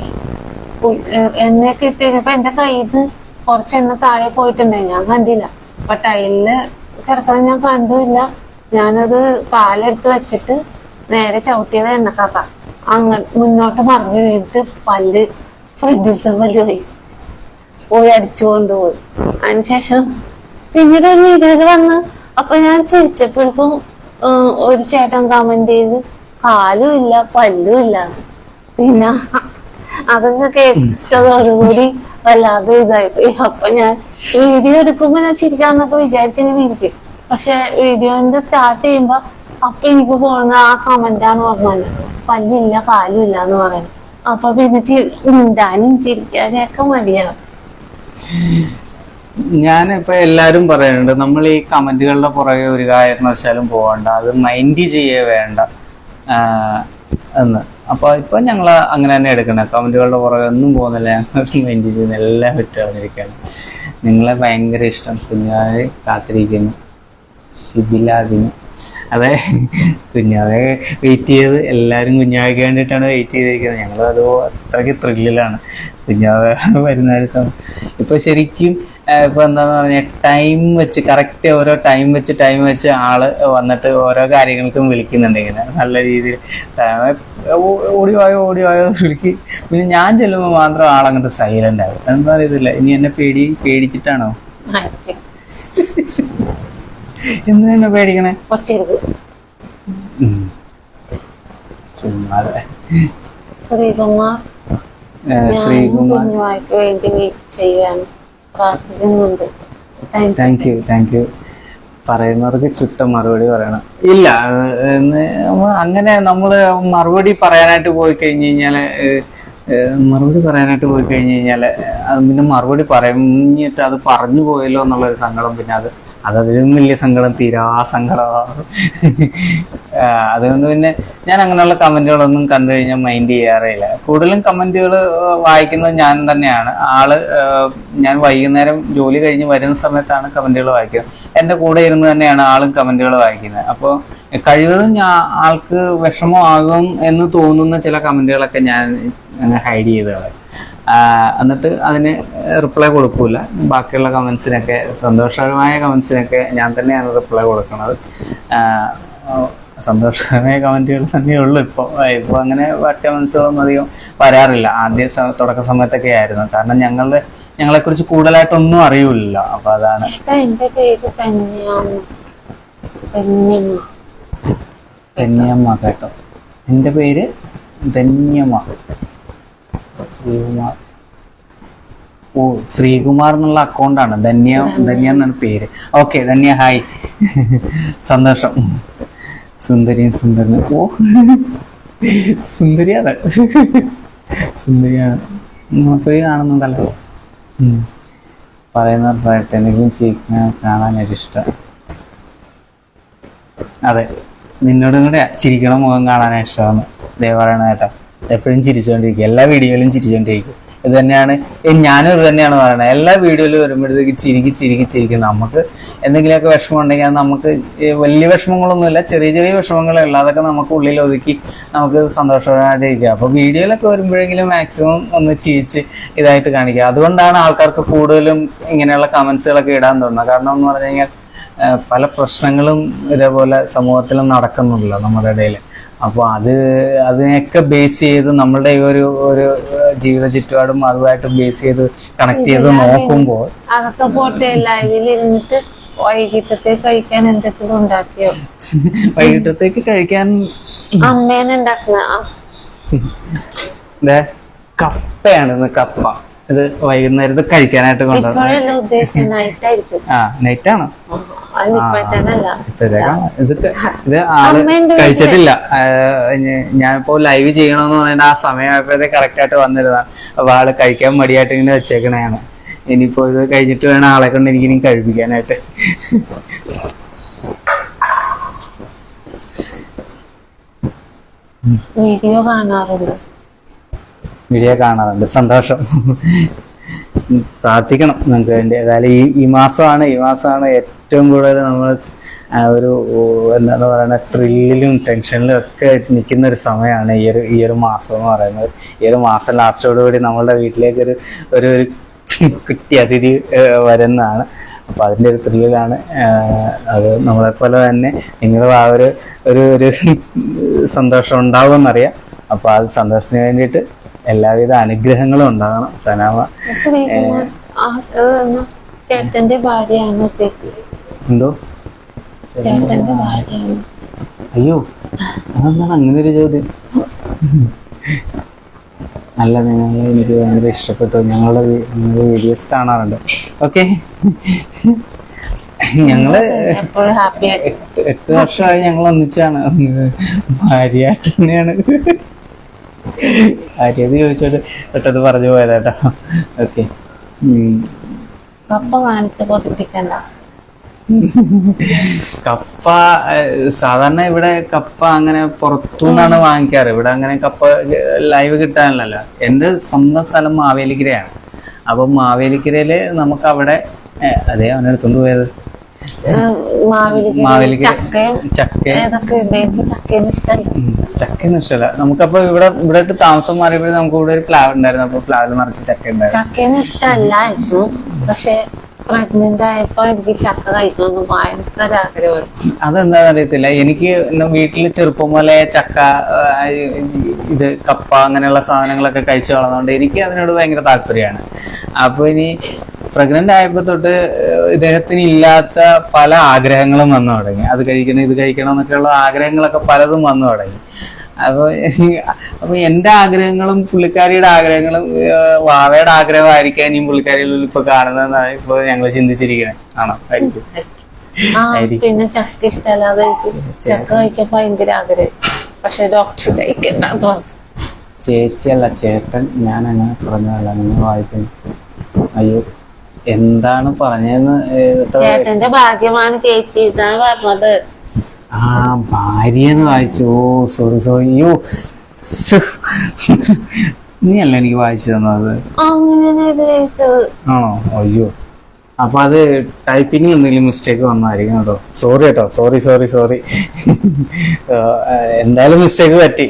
എണ്ണയൊക്കെ ഇട്ട് കഴിഞ്ഞപ്പോ എന്റെ കയ്യിൽ നിന്ന് കുറച്ച് എണ്ണ താഴെ പോയിട്ടുണ്ടായി. ഞാൻ കണ്ടില്ല. അപ്പൊ ടൈലില് കിടക്കണം ഞാൻ കണ്ടുമില്ല. ഞാനത് കാലെടുത്ത് വെച്ചിട്ട് നേരെ ചവിട്ടിയത് എണ്ണക്കാക്ക മുന്നോട്ട് മറിഞ്ഞു വീണിട്ട് പല്ല് ഫ്രിഡ്ജിലത്തെ പല്ല് പോയി അടിച്ചു കൊണ്ടുപോയി. അതിനുശേഷം പിന്നീട് ഒരു വീഡിയോയിൽ വന്ന് അപ്പൊ ഞാൻ ചിരിച്ചപ്പോഴേക്കും ഒരു ചേട്ടൻ കമന്റ് ചെയ്ത് കാലും ഇല്ല പല്ലും ഇല്ല. പിന്നെ അതൊക്കെ കേട്ടതോടുകൂടി വല്ലാതെ ഇതായിപ്പോയി. അപ്പൊ ഞാൻ വീഡിയോ എടുക്കുമ്പോ ഞാൻ ചിരിക്കാന്നൊക്കെ വിചാരിച്ചിങ്ങനെ ഇരിക്കും. പക്ഷെ വീഡിയോന്റെ സ്റ്റാർട്ട് ചെയ്യുമ്പോ അപ്പൊ എനിക്ക് പോകുന്ന ആ കമന്റാണ് ഓർമ്മ, പല്ലില്ല കാലും ഇല്ല എന്ന് പറയുന്നത്. അപ്പൊ പിന്നെ മിണ്ടാനും ചിരിക്കാനും ഒക്കെ മടിയാണ്. ഞാനിപ്പോൾ എല്ലാവരും പറയുന്നുണ്ട് നമ്മൾ ഈ കമൻറ്റുകളുടെ പുറകെ ഒരു കാരണവശാലും പോകണ്ട, അത് മൈൻഡ് ചെയ്യേ വേണ്ട എന്ന്. അപ്പോൾ ഇപ്പം ഞങ്ങൾ അങ്ങനെ തന്നെ എടുക്കണം. കമൻറ്റുകളുടെ പുറകെ ഒന്നും പോകുന്നില്ല, ഞങ്ങൾ മൈൻഡ് ചെയ്യുന്ന എല്ലാം വിട്ടറിഞ്ഞിരിക്കുകയാണ്. നിങ്ങളെ ഭയങ്കര ഇഷ്ടം, കുഞ്ഞാവെ കാത്തിരിക്കുന്നു. ഷിബിലാദിന് അതെ, കുഞ്ഞാവെ വെയിറ്റ് ചെയ്ത് എല്ലാവരും കുഞ്ഞാവയ്ക്ക് വേണ്ടിയിട്ടാണ് വെയിറ്റ് ചെയ്തിരിക്കുന്നത്. ഞങ്ങൾ അത് അത്രയ്ക്ക് ത്രില്ലിലാണ് കുഞ്ഞാവ വരുന്ന ഒരു സമയം. ഇപ്പോൾ ശരിക്കും ഇപ്പോൾ എന്താണെന്ന് പറഞ്ഞാൽ ടൈം വെച്ച് കറക്റ്റ് ഓരോ ടൈം വെച്ച് ആള് വന്നിട്ട് ഓരോ കാര്യങ്ങൾക്കും വിളിക്കുന്നുണ്ട്. ഇങ്ങനെ നല്ല രീതിയിൽ ഓടിവായോ വിളിക്കും. പിന്നെ ഞാൻ ചെല്ലുമ്പോൾ മാത്രം ആളങ്ങോട്ട് സൈലന്റ് ആകും. എന്താ ഇതില്ല, ഇനി എന്നെ പേടിച്ചിട്ടാണോ? എന്തിനാ പേടിക്കണേ? ശ്രീകുമാർ വേണ്ടി വെയിറ്റ് ചെയ്യാൻ പ്രാർത്ഥിക്കുന്നുണ്ട്. Thank you. പറയുന്നവർക്ക് ചുട്ട മറുപടി പറയണം. ഇല്ല, അങ്ങനെ നമ്മള് മറുപടി പറയാനായിട്ട് പോയി കഴിഞ്ഞു കഴിഞ്ഞാല് പിന്നെ മറുപടി പറഞ്ഞിട്ട് അത് പറഞ്ഞു പോയല്ലോ എന്നുള്ളൊരു സങ്കടം, പിന്നെ അതിലും വലിയ സങ്കടം, തീരാ സങ്കടമാണ്. അതുകൊണ്ട് പിന്നെ ഞാൻ അങ്ങനെയുള്ള കമന്റുകളൊന്നും കണ്ടു കഴിഞ്ഞാൽ മൈൻഡ് ചെയ്യാറില്ല. കൂടുതലും കമന്റുകൾ വായിക്കുന്നത് ഞാൻ തന്നെയാണ്. ഞാൻ വൈകുന്നേരം ജോലി കഴിഞ്ഞ് വരുന്ന സമയത്താണ് കമന്റുകൾ വായിക്കുന്നത്. എൻ്റെ കൂടെ ഇരുന്ന് തന്നെയാണ് ആളും കമന്റുകൾ വായിക്കുന്നത്. അപ്പോൾ കഴിവതും ആൾക്ക് വിഷമമാകും എന്ന് തോന്നുന്ന ചില കമന്റുകളൊക്കെ ഞാൻ ഹൈഡ് ചെയ്ത് കളയും. എന്നിട്ട് അതിന് റിപ്ലൈ കൊടുക്കൂല. ബാക്കിയുള്ള കമൻസിനൊക്കെ, സന്തോഷകരമായ കമൻസിനൊക്കെ ഞാൻ തന്നെയാണ് റിപ്ലൈ കൊടുക്കുന്നത്. സന്തോഷകരമായ കമൻറ്റുകൾ തന്നെയുള്ളൂ. ഇപ്പോൾ അങ്ങനെ ബാക്കി കമൻസുകളൊന്നും അധികം വരാറില്ല. തുടക്ക സമയത്തൊക്കെ ആയിരുന്നു. കാരണം ഞങ്ങളെക്കുറിച്ച് കൂടുതലായിട്ടൊന്നും അറിയില്ല. അപ്പൊ അതാണ്. എന്റെ പേര് ധന്യമ്മ കേട്ടോ. എൻ്റെ പേര് ധന്യമ്മ. ശ്രീകുമാർ. ശ്രീകുമാർ എന്നുള്ള അക്കൗണ്ടാണ്. ധന്യ എന്നാണ് പേര്. ഓക്കെ ധന്യ, ഹായ്, സന്തോഷം. സുന്ദരിയും സുന്ദരനും. സുന്ദരിയാണ്. നമുക്ക് കാണുന്നുണ്ടല്ലോ. പറയുന്നവർ പറയട്ടെ, എന്തെങ്കിലും ചിരിക്കാൻ കാണാനൊരിഷ്ടം. അതെ, നിന്നോടും കൂടെ ചിരിക്കണ മുഖം കാണാനാണ് ഇഷ്ടമാണ് ദേ പറയണ കേട്ടോ. എപ്പോഴും ചിരിച്ചുകൊണ്ടിരിക്കും, എല്ലാ വീഡിയോയിലും ചിരിച്ചുകൊണ്ടിരിക്കും. ഇത് തന്നെയാണ് ഞാനും ഇത് തന്നെയാണ് പറയുന്നത്. എല്ലാ വീഡിയോയിലും വരുമ്പോഴത്തേക്ക് ചിരിക്കും. നമുക്ക് എന്തെങ്കിലുമൊക്കെ വിഷമം ഉണ്ടെങ്കിൽ അത് നമുക്ക് വലിയ വിഷമങ്ങളൊന്നുമില്ല, ചെറിയ ചെറിയ വിഷമങ്ങളേ ഉള്ളൂ. അതൊക്കെ നമുക്ക് ഉള്ളിൽ ഒതുക്കി നമുക്ക് സന്തോഷമായിട്ട് ഇരിക്കുക. അപ്പോൾ വീഡിയോയിലൊക്കെ വരുമ്പോഴെങ്കിലും മാക്സിമം ഒന്ന് ചിരിച്ച് ഇതായിട്ട് കാണിക്കുക. അതുകൊണ്ടാണ് ആൾക്കാർക്ക് കൂടുതലും ഇങ്ങനെയുള്ള കമൻസുകളൊക്കെ ഇടാൻ തോന്നുന്നത്. കാരണം എന്ന് പറഞ്ഞു കഴിഞ്ഞാൽ പല പ്രശ്നങ്ങളും ഇതേപോലെ സമൂഹത്തിലും നടക്കുന്നുണ്ടല്ലോ നമ്മുടെ ഇടയിൽ. അപ്പോൾ അതിനെയൊക്കെ ബേസ് ചെയ്ത് നമ്മളുടെ ഈ ഒരു ജീവിത ചുറ്റുപാടും അതുമായിട്ട് ബേസ് ചെയ്ത് കണക്ട് ചെയ്ത് നോക്കുമ്പോൾ അതൊക്കെ പോട്ടെ, ലൈവിൽ ഇരുന്നിട്ട് വൈകിട്ടത്തേക്ക് കഴിക്കാൻ എന്തൊക്കെയോ ഉണ്ടാക്കിയോ? വൈകിട്ടത്തേക്ക് കഴിക്കാൻ അമ്മേനെ ഉണ്ടാക്കുന്ന കപ്പയാണ് ഇന്ന്. കപ്പ ഇത് വൈകുന്നേരത്ത് കഴിക്കാനായിട്ട് കൊണ്ടുവന്നത്. ഉദ്ദേശം നൈറ്റ് ആയിരിക്കും. നൈറ്റാണ് ഇത് ആള് അമ്മേന്റെ കഴിച്ചിട്ടില്ല. ഞാനിപ്പോ ലൈവ് ചെയ്യണമെന്ന് പറഞ്ഞാൽ ആ സമയമായപ്പോഴത്തേക്ക് കറക്റ്റ് ആയിട്ട് വന്നിരുന്നതാണ്. അപ്പൊ ആള് കഴിക്കാൻ മടിയായിട്ട് ഇങ്ങനെ വെച്ചേക്കണയാണ്. ഇനിയിപ്പോ ഇത് കഴിഞ്ഞിട്ട് വേണം ആളെ കൊണ്ട് എനിക്കിനി കഴിപ്പിക്കാനായിട്ട്. വീഡിയോ കാണാറുണ്ട്. വീഡിയോ കാണാറുണ്ട്, സന്തോഷം. പ്രാർത്ഥിക്കണം നിങ്ങൾക്ക് വേണ്ടി. ഏതായാലും ഈ മാസമാണ് ഏറ്റവും കൂടുതൽ നമ്മൾ ഒരു എന്താണ് പറയുക, ത്രില്ലിലും ടെൻഷനിലും ഒക്കെ നിൽക്കുന്ന ഒരു സമയമാണ് ഈ ഒരു മാസം എന്ന് പറയുന്നത്. ഈ ഒരു മാസം ലാസ്റ്റോടുകൂടി നമ്മളുടെ വീട്ടിലേക്ക് ഒരു കുട്ടി അതിഥി വരുന്നതാണ്. അപ്പോൾ അതിൻ്റെ ഒരു ത്രില്ലിലാണ്. അത് നമ്മളെപ്പോലെ തന്നെ നിങ്ങളും ആ ഒരു സന്തോഷം ഉണ്ടാവുമെന്നറിയാം. അപ്പോൾ ആ സന്തോഷത്തിന് വേണ്ടിയിട്ട് എല്ലാവിധ അനുഗ്രഹങ്ങളും ഉണ്ടാകണം. സനാമ ചേട്ടന്റെ ഭാര്യയാണോ ചേച്ചി? എന്തോ ചേട്ടന്റെ ഭാര്യയാണോ? അയ്യോ, അതെന്താണ് അങ്ങനെ ഒരു ചോദ്യം? അല്ല, എനിക്ക് ഭയങ്കര ഇഷ്ടപ്പെട്ടു. ഞങ്ങളുടെ വീഡിയോസ് കാണാറുണ്ട്. ഓക്കെ, ഞങ്ങള് 8 വർഷമായി ഞങ്ങൾ ഒന്നിച്ചാണ്. ഭാര്യയായിട്ട് തന്നെയാണ്. ഭാര്യത് ചോദിച്ചോട്ട് പെട്ടെന്ന് പറഞ്ഞു പോയതാട്ടോ. ഓക്കെ, കപ്പ കാണിച്ച് കൊതിപ്പിക്കണ്ട. കപ്പ സാധാരണ ഇവിടെ കപ്പ അങ്ങനെ പുറത്തുനിന്നാണ് വാങ്ങിക്കാറ്. ഇവിടെ അങ്ങനെ കപ്പ ലൈവ് കിട്ടാനല്ലോ. എൻ്റെ സ്വന്തം സ്ഥലം മാവേലിക്കരയാണ്. അപ്പൊ മാവേലിക്കരയില് നമുക്ക് അവിടെ അതെ അവനെടുത്തോണ്ട് പോയത് ചക്കയൊന്നും ഇഷ്ടമല്ല നമുക്കപ്പൊ ഇവിടെ താമസം മാറിയപ്പോഴും നമുക്ക് ഇവിടെ ഒരു പ്ലാവ് ഉണ്ടായിരുന്നു. അപ്പൊ പ്ലാവിൽ നിറച്ച് ചക്ക ഉണ്ടായിരുന്നു. ചക്കയൊന്നും ഇഷ്ടമല്ലായിരുന്നു, പക്ഷെ പ്രഗ്നന്റ് ആയപ്പോ എനിക്ക് ചക്ക കഴിക്കണമെന്ന് ഭയങ്കര ആഗ്രഹമായിരുന്നു. അതെന്താന്ന് അറിയത്തില്ല. എനിക്ക് വീട്ടിൽ ചെറുപ്പം പോലെ ചക്ക, ഇത് കപ്പ അങ്ങനെയുള്ള സാധനങ്ങളൊക്കെ കഴിച്ചു വളർന്നുകൊണ്ട് എനിക്ക് അതിനോട് ഭയങ്കര താല്പര്യമാണ്. അപ്പൊ ഇനി പ്രഗ്നന്റ് ആയപ്പോ തൊട്ട് ഇദ്ദേഹത്തിന് ഇല്ലാത്ത പല ആഗ്രഹങ്ങളും വന്നു തുടങ്ങി. അത് കഴിക്കണം ഇത് കഴിക്കണം എന്നൊക്കെയുള്ള ആഗ്രഹങ്ങളൊക്കെ പലതും വന്നു തുടങ്ങി. അപ്പൊ എന്റെ ആഗ്രഹങ്ങളും പുള്ളിക്കാരിയുടെ ആഗ്രഹങ്ങളും വാവയുടെ ആഗ്രഹമായിരിക്കാം ഇനിയും പുള്ളിക്കാരികളിൽ ഇപ്പൊ കാണുന്നതെന്നാണ് ഇപ്പൊ ഞങ്ങൾ ചിന്തിച്ചിരിക്കണേ. ആണോ? ആയിരിക്കും. പിന്നെ ചക്ക ഇഷ്ടമല്ലാതെ ചക്ക കഴിക്കാൻ ഭയങ്കര ആഗ്രഹം, പക്ഷെ ഡോക്ടർ കഴിക്കണ്ട. ചേച്ചിയല്ല ചേട്ടൻ, ഞാൻ അങ്ങനെ പറഞ്ഞതല്ല. നിങ്ങൾ വായിക്കുന്നു. അയ്യോ, എന്താണ് പറഞ്ഞതെന്ന്. ചേട്ടന്റെ ഭാഗ്യമാണ് ചേച്ചി ഇതാണ് പറഞ്ഞത്. ആ, ഭാര്യന്ന് വായിച്ചു. ഓ സോറി. അയ്യോ, നീ അല്ല എനിക്ക് വായിച്ചു തന്നത്. ആണോ? അയ്യോ, അപ്പൊ അത് ടൈപ്പിങ്ങിൽ എന്തെങ്കിലും മിസ്റ്റേക്ക് വന്നായിരിക്കും കേട്ടോ. സോറി കേട്ടോ. സോറി. എന്തായാലും മിസ്റ്റേക്ക് പറ്റി.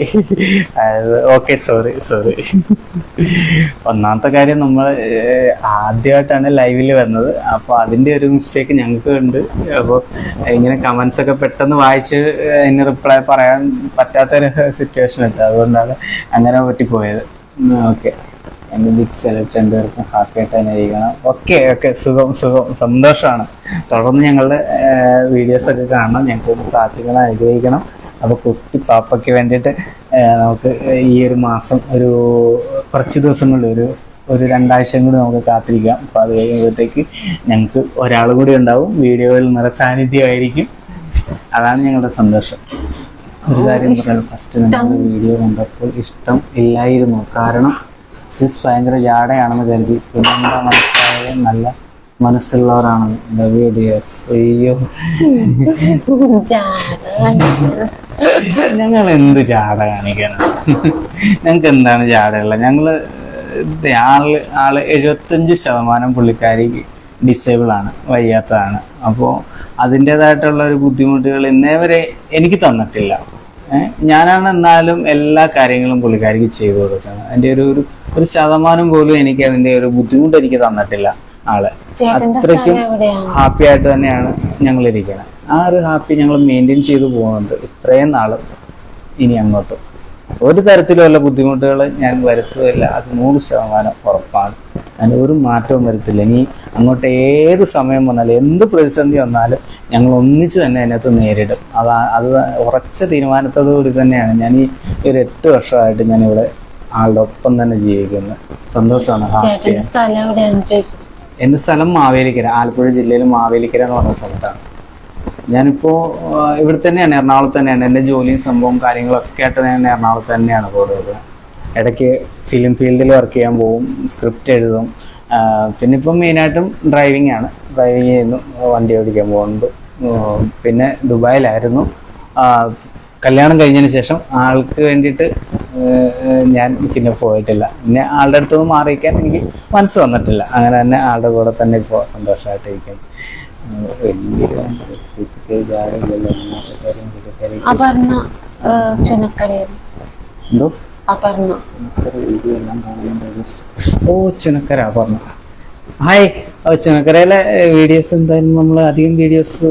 Okay, sorry. ഒന്നാമത്തെ കാര്യം, നമ്മൾ ആദ്യമായിട്ടാണ് ലൈവിൽ വന്നത്. അപ്പോൾ അതിൻ്റെ ഒരു മിസ്റ്റേക്ക് ഞങ്ങൾക്ക് ഉണ്ട്. അപ്പോൾ ഇങ്ങനെ കമൻസ് ഒക്കെ പെട്ടെന്ന് വായിച്ച് അതിന് റിപ്ലൈ പറയാൻ പറ്റാത്തൊരു സിറ്റുവേഷൻ ഉണ്ട്. അതുകൊണ്ടാണ് അങ്ങനെ പറ്റിപ്പോയത്. ഓക്കെ, എൻ്റെ ബിഗ് സെലക്ട് രണ്ടുപേർക്കും ഹാപ്പി ആയിട്ട് തന്നെ ഇരിക്കണം. ഓക്കെ, സുഖം, സന്തോഷമാണ്. തുടർന്ന് ഞങ്ങളുടെ വീഡിയോസൊക്കെ കാണണം. ഞങ്ങൾക്ക് പ്രാർത്ഥിക്കണം, അനുഗ്രഹിക്കണം. അപ്പോൾ കുട്ടി പാപ്പയ്ക്ക് വേണ്ടിയിട്ട് നമുക്ക് ഈ ഒരു മാസം കുറച്ച് ദിവസങ്ങളിൽ ഒരു 2 ആഴ്ചയും കൂടി നമുക്ക് കാത്തിരിക്കാം. അപ്പോൾ അത് കഴിയുമ്പോഴത്തേക്ക് ഞങ്ങൾക്ക് ഒരാൾ കൂടി ഉണ്ടാവും. വീഡിയോയിൽ നിറസാന്നിധ്യമായിരിക്കും. അതാണ് ഞങ്ങളുടെ സന്തോഷം. ഒരു കാര്യം പറയാം, ഫസ്റ്റ് നമ്മൾ വീഡിയോ കണ്ടപ്പോൾ ഇഷ്ടം ഇല്ലായിരുന്നു. കാരണം സിസ് ഭയങ്കര ജാടയാണെന്ന് കരുതി. പിന്നെ എന്താ മനസ്സിലായത്, നല്ല മനസ്സുള്ളവരാണ് വീഡിയോസ്. അയ്യോ, ഞങ്ങൾ എന്ത് ജാട കാണിക്കാനാണ്? ഞങ്ങൾക്ക് എന്താണ് ജാടയുള്ള? ഞങ്ങള് ആള് 75% പുള്ളിക്കാരിക്ക് ഡിസേബിൾ ആണ്, വയ്യാത്തതാണ്. അപ്പോൾ അതിൻ്റെതായിട്ടുള്ള ഒരു ബുദ്ധിമുട്ടുകൾ ഇന്നേ വരെ എനിക്ക് തന്നിട്ടില്ല. ഞാനാണ് എന്നാലും എല്ലാ കാര്യങ്ങളും പുള്ളിക്കാരിക്ക് ചെയ്തു കൊടുക്കുന്നത്. അതിൻ്റെ ഒരു ശതമാനം പോലും എനിക്ക് അതിൻ്റെ ഒരു ബുദ്ധിമുട്ട് എനിക്ക് തന്നിട്ടില്ല ആള്. അത്രയ്ക്കും ഹാപ്പി ആയിട്ട് തന്നെയാണ് ഞങ്ങൾ ഇരിക്കുന്നത്. ആ ഒരു ഹാപ്പി ഞങ്ങൾ മെയിൻറ്റെയിൻ ചെയ്തു പോകുന്നുണ്ട് ഇത്രയും നാള്. ഇനി അങ്ങോട്ടും ഒരു തരത്തിലുള്ള ബുദ്ധിമുട്ടുകൾ ഞാൻ വരുത്തുകയില്ല, അത് 100% ഉറപ്പാണ്. അതിന് ഒരു മാറ്റവും വരുത്തില്ല. ഇനി അങ്ങോട്ട് ഏത് സമയം വന്നാലും എന്ത് പ്രതിസന്ധി വന്നാലും ഞങ്ങൾ ഒന്നിച്ച് തന്നെ അതിനകത്ത് നേരിടും. അത് ഉറച്ച തീരുമാനത്തോടുകൂടി തന്നെയാണ് ഞാൻ ഈ ഒരു 8 വർഷമായിട്ട് ഞാനിവിടെ ആളുടെ ഒപ്പം തന്നെ ജീവിക്കുന്നത്. സന്തോഷമാണ്, ഹാപ്പിയാണ്. എൻ്റെ സ്ഥലം മാവേലിക്കര, ആലപ്പുഴ ജില്ലയിൽ മാവേലിക്കര എന്ന് പറഞ്ഞ സ്ഥലത്താണ്. ഞാനിപ്പോൾ ഇവിടെ തന്നെയാണ്, എറണാകുളത്ത് തന്നെയാണ്. എൻ്റെ ജോലിയും സംഭവം കാര്യങ്ങളൊക്കെ ആയിട്ട് ഞാൻ എറണാകുളത്ത് തന്നെയാണ് പോകുന്നത്. ഇടയ്ക്ക് ഫിലിം ഫീൽഡിൽ വർക്ക് ചെയ്യാൻ പോകും, സ്ക്രിപ്റ്റ് എഴുതും. പിന്നെ ഇപ്പം മെയിനായിട്ടും ഡ്രൈവിംഗ് ചെയ്യുന്നു, വണ്ടി ഓടിക്കാൻ പോകുന്നുണ്ട്. പിന്നെ ദുബായിലായിരുന്നു. കല്യാണം കഴിഞ്ഞതിന് ശേഷം ആൾക്ക് വേണ്ടിയിട്ട് ഞാൻ പിന്നെ പോയിട്ടില്ല. പിന്നെ ആളുടെ അടുത്തൊന്നും മാറിയിക്കാൻ എനിക്ക് മനസ്സ് വന്നിട്ടില്ല. അങ്ങനെ തന്നെ ആളുടെ കൂടെ തന്നെ ഇപ്പോൾ സന്തോഷമായിട്ടിരിക്കും. എന്തോ ഓ ചുനക്കര അപർണ. ഹായ്. ചുനക്കരയിലെ വീഡിയോസ് എന്തായാലും നമ്മൾ അധികം വീഡിയോസ്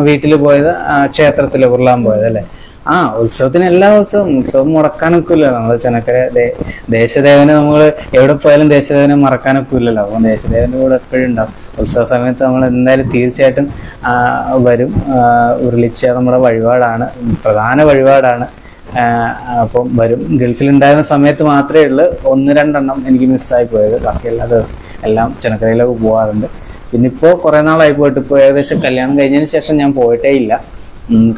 വീട്ടില് പോയത് ക്ഷേത്രത്തില് ഉരുളാൻ പോയത് അല്ലേ? ഉത്സവത്തിന് എല്ലാ ഉത്സവം മുടക്കാനൊക്കില്ലല്ലോ. നമ്മള് ചുനക്കര ദേശദേവനെ നമ്മള് എവിടെ പോയാലും ദേശദേവനെ മറക്കാനൊക്കില്ലല്ലോ. അപ്പം ദേശദേവന്റെ കൂടെ എപ്പോഴും ഉണ്ടാവും. ഉത്സവ സമയത്ത് നമ്മൾ എന്തായാലും തീർച്ചയായിട്ടും വരും. ഉരുളിച്ച നമ്മുടെ വഴിപാടാണ്, പ്രധാന വഴിപാടാണ്. അപ്പം വരും. ഗൾഫിലുണ്ടായിരുന്ന സമയത്ത് മാത്രമേ ഉള്ളൂ 1-2 എണ്ണം എനിക്ക് മിസ്സായി പോയത്. ബാക്കി എല്ലാ ദിവസവും എല്ലാം ചുനക്കരയിലൊക്കെ പോകാറുണ്ട്. പിന്നെ ഇപ്പോൾ കുറേ നാളായി പോയിട്ട്, ഇപ്പോൾ ഏകദേശം കല്യാണം കഴിഞ്ഞതിന് ശേഷം ഞാൻ പോയിട്ടേ ഇല്ല.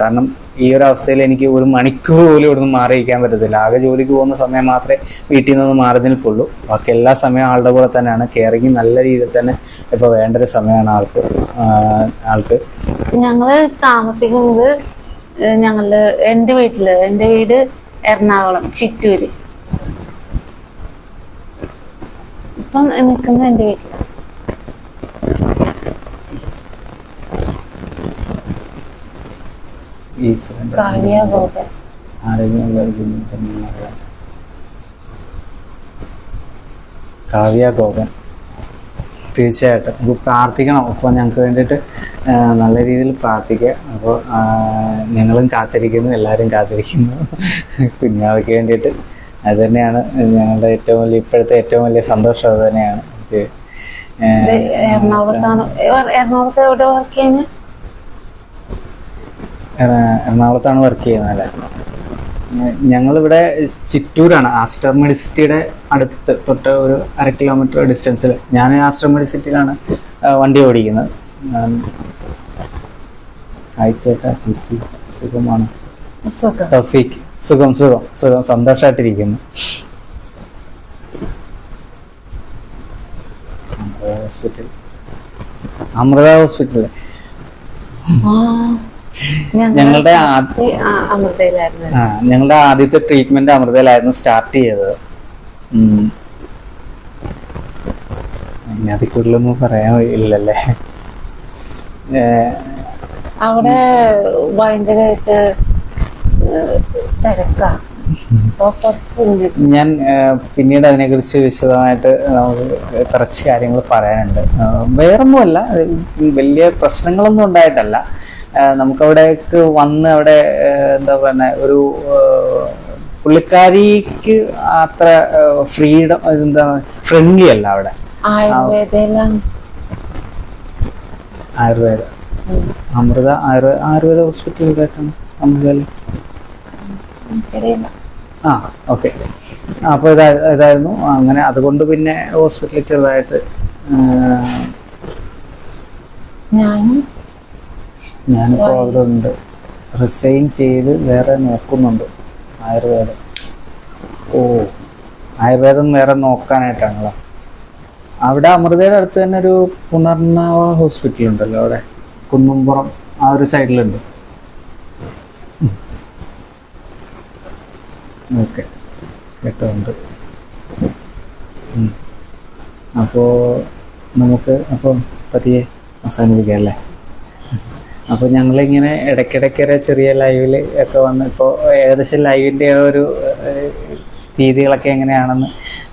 കാരണം ഈ ഒരു അവസ്ഥയിൽ എനിക്ക് ഒരു മണിക്കൂർ പോലും ഇവിടുന്ന് മാറിയിരിക്കാൻ പറ്റത്തില്ല. ആകെ ജോലിക്ക് പോകുന്ന സമയം മാത്രമേ വീട്ടിൽ നിന്ന് മാറി നിൽക്കുള്ളൂ. ബാക്കി എല്ലാ സമയവും ആളുടെ കൂടെ തന്നെയാണ്. കെയറിങ് നല്ല രീതിയിൽ തന്നെ ഇപ്പോൾ വേണ്ട ഒരു സമയമാണ് ആൾക്ക്. ഞങ്ങള് താമസിക്കുന്നത് എൻ്റെ വീട് എറണാകുളം ചിറ്റൂര്. ഇപ്പം നിൽക്കുന്നത് എൻ്റെ വീട്ടിലാണ്. കാവ്യ ഗോപൻ. കാവ്യ ഗോപൻ തീർച്ചയായിട്ടും നമുക്ക് പ്രാർത്ഥിക്കണം. അപ്പോൾ ഞങ്ങൾക്ക് വേണ്ടിയിട്ട് നല്ല രീതിയിൽ പ്രാർത്ഥിക്കുക. അപ്പോൾ ഞങ്ങളും കാത്തിരിക്കുന്നു, എല്ലാവരും കാത്തിരിക്കുന്നു കുഞ്ഞാവയ്ക്ക് വേണ്ടിയിട്ട്. അത് തന്നെയാണ് ഞങ്ങളുടെ ഇപ്പോഴത്തെ ഏറ്റവും വലിയ സന്തോഷം. അത് തന്നെയാണ്. എറണാകുളത്ത് എവിടെ വർക്ക് ചെയ്യുന്നത്? എറണാകുളത്താണ് വർക്ക് ചെയ്യുന്നത് അല്ലേ? ഞങ്ങളിവിടെ ചിറ്റൂരാണ്, ആസ്റ്റർ മെഡിസിറ്റിയുടെ അടുത്ത് തൊട്ട് ഒരു 1/2 കിലോമീറ്റർ ഡിസ്റ്റൻസിൽ. ഞാൻ ആസ്റ്റർ മെഡിസിറ്റിയിലാണ് വണ്ടി ഓടിക്കുന്നത്. ചേട്ടാ ചേച്ചി സുഖമാണ്? തൗഫീഖ് സുഖം സന്തോഷമായിട്ടിരിക്കുന്നു. അമൃത ഹോസ്പിറ്റൽ ഞങ്ങളുടെ ആദ്യത്തെ ട്രീറ്റ്മെന്റ് അമൃതയിലായിരുന്നു സ്റ്റാർട്ട് ചെയ്തത്. അതിൽ കൂടുതലൊന്നും പറയാൻ ഇല്ലല്ലേ. അവിടെ ഭയങ്കരമായിട്ട് തിരക്കാ. ഞാൻ പിന്നീട് അതിനെക്കുറിച്ച് വിശദമായിട്ട് നമുക്ക് കുറച്ച് കാര്യങ്ങൾ പറയാനുണ്ട്. വേറൊന്നുമല്ല, വലിയ പ്രശ്നങ്ങളൊന്നും ഉണ്ടായിട്ടല്ല. നമുക്കവിടേക്ക് വന്ന് അവിടെ എന്താ പറയുക, ഒരു പുള്ളിക്കാരിക്ക് അത്ര ഫ്രീഡം, എന്താ ഫ്രണ്ട്ലി അല്ല അവിടെ. ആയുർവേദ അമൃത ആയുർവേദ ഹോസ്പിറ്റൽ കേട്ടാണ് അമൃതയിൽ. ഓക്കെ. അപ്പോൾ ഇതായിരുന്നു അങ്ങനെ. അതുകൊണ്ട് പിന്നെ ഹോസ്പിറ്റലിൽ ചെറുതായിട്ട് ഞാനിപ്പോൾ അവിടെ ഉണ്ട്. റിസൈൻ ചെയ്ത് വേറെ നോക്കുന്നുണ്ട് ആയുർവേദം. ആയുർവേദം വേറെ നോക്കാനായിട്ടാണല്ലോ. അവിടെ അമൃതയുടെ അടുത്ത് തന്നെ ഒരു പുനർനവ ഹോസ്പിറ്റൽ ഉണ്ടല്ലോ, അവിടെ കുന്നുംപുറം ആ ഒരു സൈഡിലുണ്ട്. ഓക്കെ, കേട്ടോണ്ട്. അപ്പോൾ നമുക്ക് പതിയെ അവസാനിപ്പിക്കാം അല്ലേ? അപ്പോൾ ഞങ്ങളിങ്ങനെ ഇടയ്ക്കിടയ്ക്കൊരു ചെറിയ ലൈവിൽ ഒക്കെ വന്ന് ഇപ്പോൾ ഏകദേശം ലൈവിൻ്റെ ഒരു രീതികളൊക്കെ എങ്ങനെയാണെന്ന്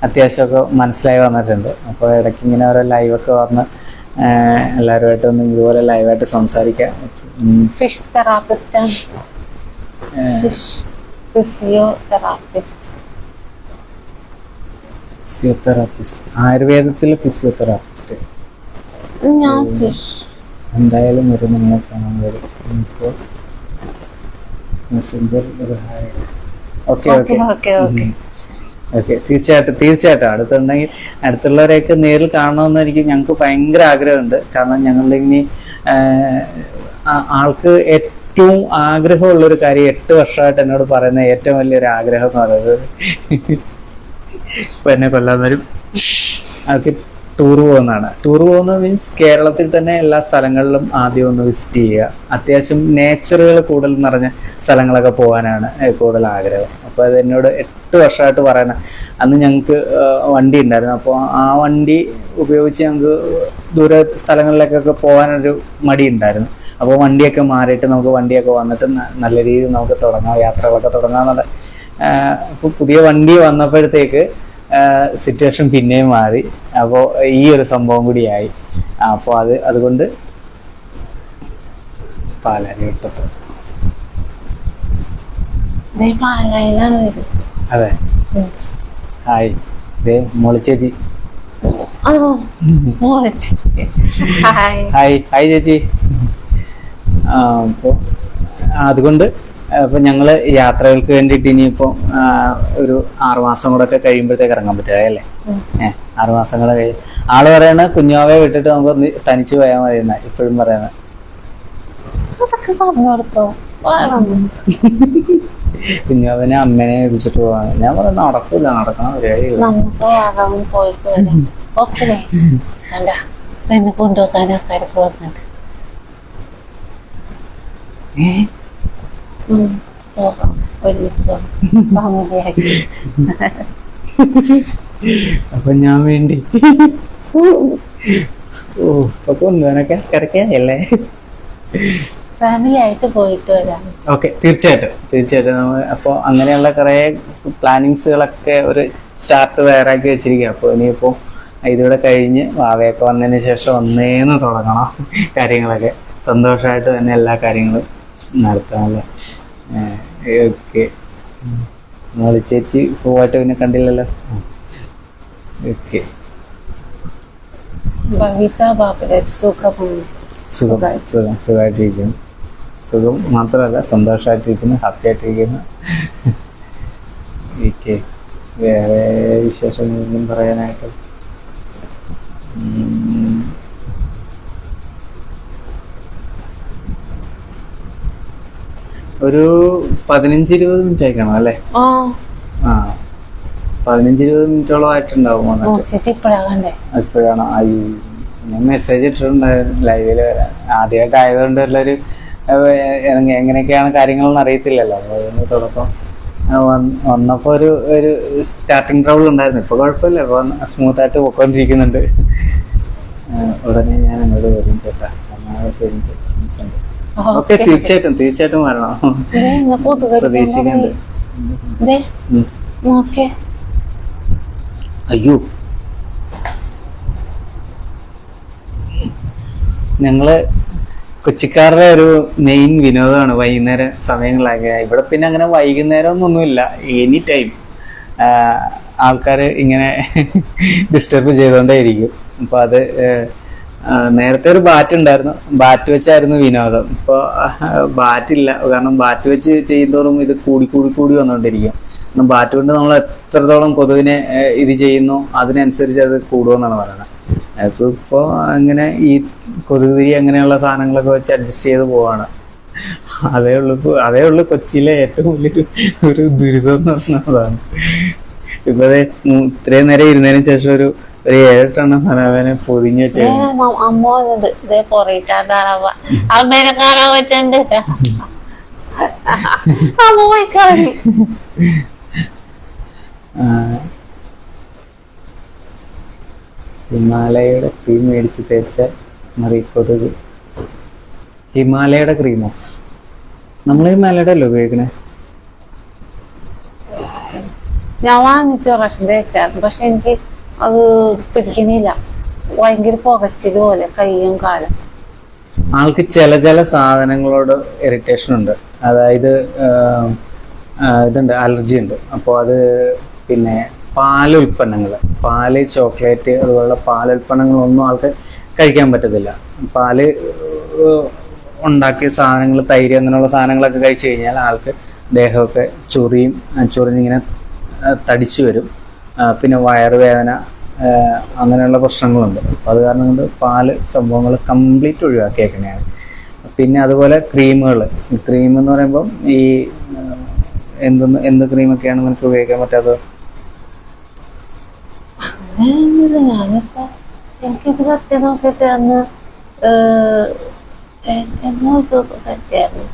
അത്യാവശ്യമൊക്കെ മനസ്സിലായി വന്നിട്ടുണ്ട്. അപ്പോൾ ഇടയ്ക്ക് ഇങ്ങനെ ഓരോ ലൈവൊക്കെ വന്ന് എല്ലാവരുമായിട്ടൊന്ന് ഇതുപോലെ ലൈവായിട്ട് സംസാരിക്കാം. ഫിഷ് തെറാപ്പിസ്റ്റ്, ഫിസിയോതെറാപ്പിസ്റ്റ്, ആയുർവേദത്തിൽ ഫിസിയോതെറാപ്പിസ്റ്റ്. ഞാൻ ഫിഷ് എന്തായാലും ഒരു നിങ്ങളെ കാണാൻ വരും. ഇപ്പോൾ മെസ്സഞ്ചർ ഓക്കെ ഓക്കെ ഓക്കെ, തീർച്ചയായിട്ടും അടുത്തുള്ളവരെയൊക്കെ നേരിൽ കാണണമെന്ന് ഞങ്ങൾക്ക് ഭയങ്കര ആഗ്രഹമുണ്ട്. കാരണം ഞങ്ങളുടെ ഇനി ആൾക്ക് ഏറ്റവും ആഗ്രഹമുള്ളൊരു കാര്യം 8 വർഷമായിട്ട് എന്നോട് പറയുന്ന ഏറ്റവും വലിയൊരു ആഗ്രഹം എന്ന് പറയുന്നത് ഇപ്പൊ എന്നെ കൊല്ലാൻ വരും, ആൾക്ക് ടൂർ പോകുന്നതാണ്. ടൂർ പോകുന്നത് മീൻസ് കേരളത്തിൽ തന്നെ എല്ലാ സ്ഥലങ്ങളിലും ആദ്യം ഒന്ന് വിസിറ്റ് ചെയ്യുക, അത്യാവശ്യം നേച്ചറുകൾ കൂടുതൽ നിറഞ്ഞ സ്ഥലങ്ങളൊക്കെ പോകാനാണ് കൂടുതൽ ആഗ്രഹം. അപ്പോൾ അത് എന്നോട് 8 വർഷമായിട്ട് പറയുന്നത്. അന്ന് ഞങ്ങൾക്ക് വണ്ടി ഉണ്ടായിരുന്നു. അപ്പോൾ ആ വണ്ടി ഉപയോഗിച്ച് ഞങ്ങൾക്ക് ദൂര സ്ഥലങ്ങളിലേക്കൊക്കെ പോകാനൊരു മടി ഉണ്ടായിരുന്നു. അപ്പോൾ വണ്ടിയൊക്കെ മാറിയിട്ട് നമുക്ക് വണ്ടിയൊക്കെ വന്നിട്ട് നല്ല രീതിയിൽ നമുക്ക് തുടങ്ങാം, യാത്രകളൊക്കെ തുടങ്ങാമെന്നുള്ള. ഇപ്പോൾ പുതിയ വണ്ടി വന്നപ്പോഴത്തേക്ക് സിറ്റുവേഷൻ പിന്നെയും മാറി. അപ്പോൾ ഈ ഒരു സംഭവം കൂടിയായി. അപ്പോൾ അതുകൊണ്ട് പാലാരിവട്ടത്ത് അതെ. ഹായ്, ദേ മോളി ചേച്ചി. ഹായ് ചേച്ചി. അപ്പോൾ അതുകൊണ്ട് അപ്പോൾ ഞങ്ങൾ യാത്രകൾക്ക് വേണ്ടിയിട്ട് ഇനിയിപ്പോൾ ഒരു 6 മാസം കൂടെ ഒക്കെ കഴിയുമ്പോഴത്തേക്ക് ഇറങ്ങാൻ പറ്റുക അല്ലേ? 6 മാസം കൂടെ കഴിയും. ആള് പറയണ കുഞ്ഞാവെ വിട്ടിട്ട് നമുക്ക് തനിച്ചു പോയാൽ മതി എന്നാ ഇപ്പോഴും പറയണ. കുഞ്ഞാവനെ അമ്മേനെ ഏൽപ്പിച്ചിട്ട് പോവാണ്. ഞാൻ പറയുന്നത് നടക്കൂല, നടക്കണം പരിപാടിയില്ല. അപ്പൊ ഞാൻ വേണ്ടി കൊണ്ടുപോകാനൊക്കെ കിടക്കല്ലേ? ഫാമിലി ആയിട്ട് പോയിട്ട് വരാം. ഓക്കെ, തീർച്ചയായിട്ടും നമ്മൾ അപ്പോൾ അങ്ങനെയുള്ള കുറേ പ്ലാനിങ്സുകളൊക്കെ ഒരു ചാർട്ട് തയ്യാറാക്കി വെച്ചിരിക്കുക. അപ്പോൾ ഇനിയിപ്പോൾ ഇതിവിടെ കഴിഞ്ഞ് വാവയൊക്കെ വന്നതിന് ശേഷം ഒന്നേന്ന് തുടങ്ങണം കാര്യങ്ങളൊക്കെ. സന്തോഷമായിട്ട് തന്നെ എല്ലാ കാര്യങ്ങളും നടത്താമല്ലേ? ഓക്കെ. മോളി ചേച്ചി പോവായിട്ട് പിന്നെ കണ്ടില്ലല്ലോ. ഓക്കെ, സുഖമായിട്ടിരിക്കുന്നു. സുഖം മാത്രമല്ല, സന്തോഷമായിട്ടിരിക്കുന്നു, ഹാപ്പി ആയിട്ടിരിക്കുന്നു. ഓക്കെ, വേറെ വിശേഷങ്ങളൊന്നും പറയാനായിട്ട് ഒരു 15-20 മിനിറ്റ് ആയിക്കാണോ അല്ലേ? 15-20 മിനിറ്റോളം ആയിട്ടുണ്ടാവും. ഇപ്പോഴാണോ? ഞാൻ മെസ്സേജ് ഇട്ടിട്ടുണ്ടായിരുന്നു ലൈവില് വരാൻ. ആദ്യമായിട്ട് ആയതുകൊണ്ട് എല്ലാവര് എങ്ങനെയൊക്കെയാണ് കാര്യങ്ങളെന്ന് അറിയത്തില്ലല്ലോ. അപ്പോൾ തുടക്കം വന്നപ്പോൾ ഒരു സ്റ്റാർട്ടിങ് ട്രബിൾ ഉണ്ടായിരുന്നു. ഇപ്പോൾ കുഴപ്പമില്ല, ഇപ്പോൾ സ്മൂത്തായിട്ട് പോയിക്കൊണ്ടിരിക്കുന്നുണ്ട്. ഉടനെ ഞാൻ എന്നോട് വരും ചേട്ടാ. ഓക്കെ, തീർച്ചയായിട്ടും വരണം. പ്രതീക്ഷിക്കുന്നുണ്ട്. അയ്യോ, ഞങ്ങള് കൊച്ചിക്കാരുടെ ഒരു മെയിൻ വിനോദമാണ് വൈകുന്നേരം സമയങ്ങളാക്കിയ. ഇവിടെ പിന്നെ അങ്ങനെ വൈകുന്നേരം ഒന്നുമില്ല, എനി ടൈം ആൾക്കാർ ഇങ്ങനെ ഡിസ്റ്റർബ് ചെയ്തുകൊണ്ടേ ഇരിക്കും. അപ്പോൾ അത് നേരത്തെ ഒരു ബാറ്റ് ഉണ്ടായിരുന്നു, ബാറ്റ് വെച്ചായിരുന്നു വിനോദം. ഇപ്പോൾ ബാറ്റില്ല, കാരണം ബാറ്റ് വെച്ച് ചെയ്യുന്നതോറും ഇത് കൂടി വന്നുകൊണ്ടിരിക്കും. കാരണം ബാറ്റ് കൊണ്ട് നമ്മൾ എത്രത്തോളം കൊതുകിനെ ഇത് ചെയ്യുന്നു അതിനനുസരിച്ച് അത് കൂടുമെന്നാണ് പറയുന്നത്. അപ്പോൾ ഇപ്പോൾ അങ്ങനെ ഈ കൊതുകുതിരി അങ്ങനെയുള്ള സാധനങ്ങളൊക്കെ വെച്ച് അഡ്ജസ്റ്റ് ചെയ്ത് പോവാണ്. അതേ ഉള്ളൂ കൊച്ചിയിലെ ഏറ്റവും വലിയൊരു ദുരിതം എന്ന് പറഞ്ഞതാണ്. ഇപ്പൊ ഇത്രയും നേരം ഇരുന്നതിന് ശേഷം ഒരു ഒരു 7-8 സനാവേനെ പൊതിഞ്ഞ് വെച്ച് അമ്മ വന്നത് ഇതേ പൊറയിട്ടാറവ അമ്മേനെ കാണാൻ വെച്ചുണ്ട് അമ്മ പോയി കളഞ്ഞു. ഹിമാലയയുടെ ക്രീം മേടിച്ച് തേച്ച മറിക്കൊടുക്. ഹിമാലയയുടെ ക്രീമോ? നമ്മൾ ഹിമാലയയുടെ അല്ലേ ഉപയോഗിക്കണേ? ഞാൻ വാങ്ങിച്ചു പ്രാവശ്യം തേച്ചായിരുന്നു, പക്ഷെ എനിക്ക് അത് പിടിക്കണില്ല. ഭയങ്കര പുകച്ചില് പോലെ കയ്യും കാലും. ആൾക്ക് ചില സാധനങ്ങളോട് ഇറിറ്റേഷൻ ഉണ്ട്. അതായത് ഇതുണ്ട്, അലർജി ഉണ്ട്. അപ്പോൾ അത് പിന്നെ പാലുൽപ്പന്നങ്ങൾ, പാല്, ചോക്ലേറ്റ്, അതുപോലുള്ള പാലുൽപ്പന്നങ്ങളൊന്നും ആൾക്ക് കഴിക്കാൻ പറ്റത്തില്ല. പാല് ഉണ്ടാക്കിയ സാധനങ്ങൾ, തൈര്, അങ്ങനെയുള്ള സാധനങ്ങളൊക്കെ കഴിച്ചു കഴിഞ്ഞാൽ ആൾക്ക് ദേഹമൊക്കെ ചൊറിഞ്ഞിങ്ങനെ തടിച്ചു വരും. പിന്നെ വയറുവേദന, അങ്ങനെയുള്ള പ്രശ്നങ്ങളുണ്ട്. അപ്പോൾ അത് കാരണം കൊണ്ട് പാല് സംഭവങ്ങൾ കംപ്ലീറ്റ് ഒഴിവാക്കിയേക്കണെയാണ്. പിന്നെ അതുപോലെ ക്രീമുകൾ. ഈ ക്രീം എന്ന് പറയുമ്പം ഈ എന്ത് ക്രീമൊക്കെയാണ് നമുക്ക് ഉപയോഗിക്കാൻ പറ്റാത്തത്? അങ്ങനെയൊന്നുമില്ല. ഞാനിപ്പോ എനിക്കിത് പറ്റി നോക്കിയിട്ട് അന്ന് പറ്റിയായിരുന്നു.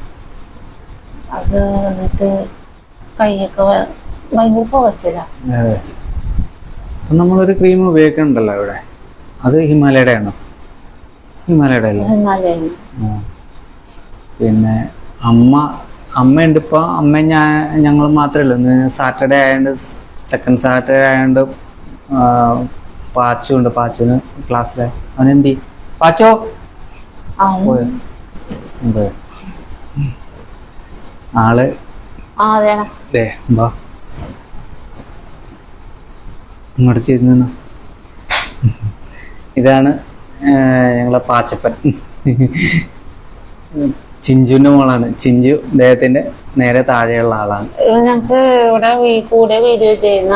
അത് എന്നിട്ട് കൈയൊക്കെ ഭയങ്കര പുകച്ചില്ല. അതെ. അപ്പം നമ്മളൊരു ക്രീം ഉപയോഗിക്കണുണ്ടല്ലോ ഇവിടെ, അത് ഹിമാലയയുടെ ആണോ? ഹിമാലയയുടെ അല്ലേ? ഹിമാലയം. പിന്നെ അമ്മയുണ്ട്. ഇപ്പോൾ ഞങ്ങൾ മാത്രമേ ഉള്ളൂ. സാറ്റർഡേ ആയതുകൊണ്ട്, സെക്കൻഡ് സാറ്റർഡേ ആയതുകൊണ്ട് പാച്ചുണ്ട്. പാച്ചുവിന് ക്ലാസ്സിലെ അവനെന്തി പാച്ചോ പോയോ? ആള് ദേ ബാ ഇങ്ങോട്ട് ചെയ്തു. ഇതാണ് ഞങ്ങളെ പാച്ചപ്പൻ. ചിഞ്ചുവിന്റെ മോളാണ്. ചിഞ്ചു അദ്ദേഹത്തിന്റെ നേരെ താഴെയുള്ള ആളാണ്. ഞങ്ങക്ക് ഇവിടെ കൂടെ വീഡിയോ ചെയ്യുന്ന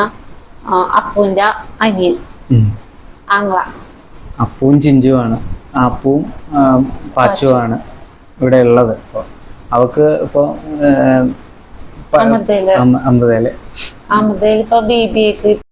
അപ്പുവിന്റെ അനിയൻ ആംഗ്ല. അപ്പുവും ചിഞ്ചുവാണ്. അപ്പുവും പാച്ചുവാണ് ഇവിടെ ഉള്ളത്. ഇപ്പോൾ അവക്ക് ഇപ്പോൾ അമൃതയില് ഇപ്പൊ BBA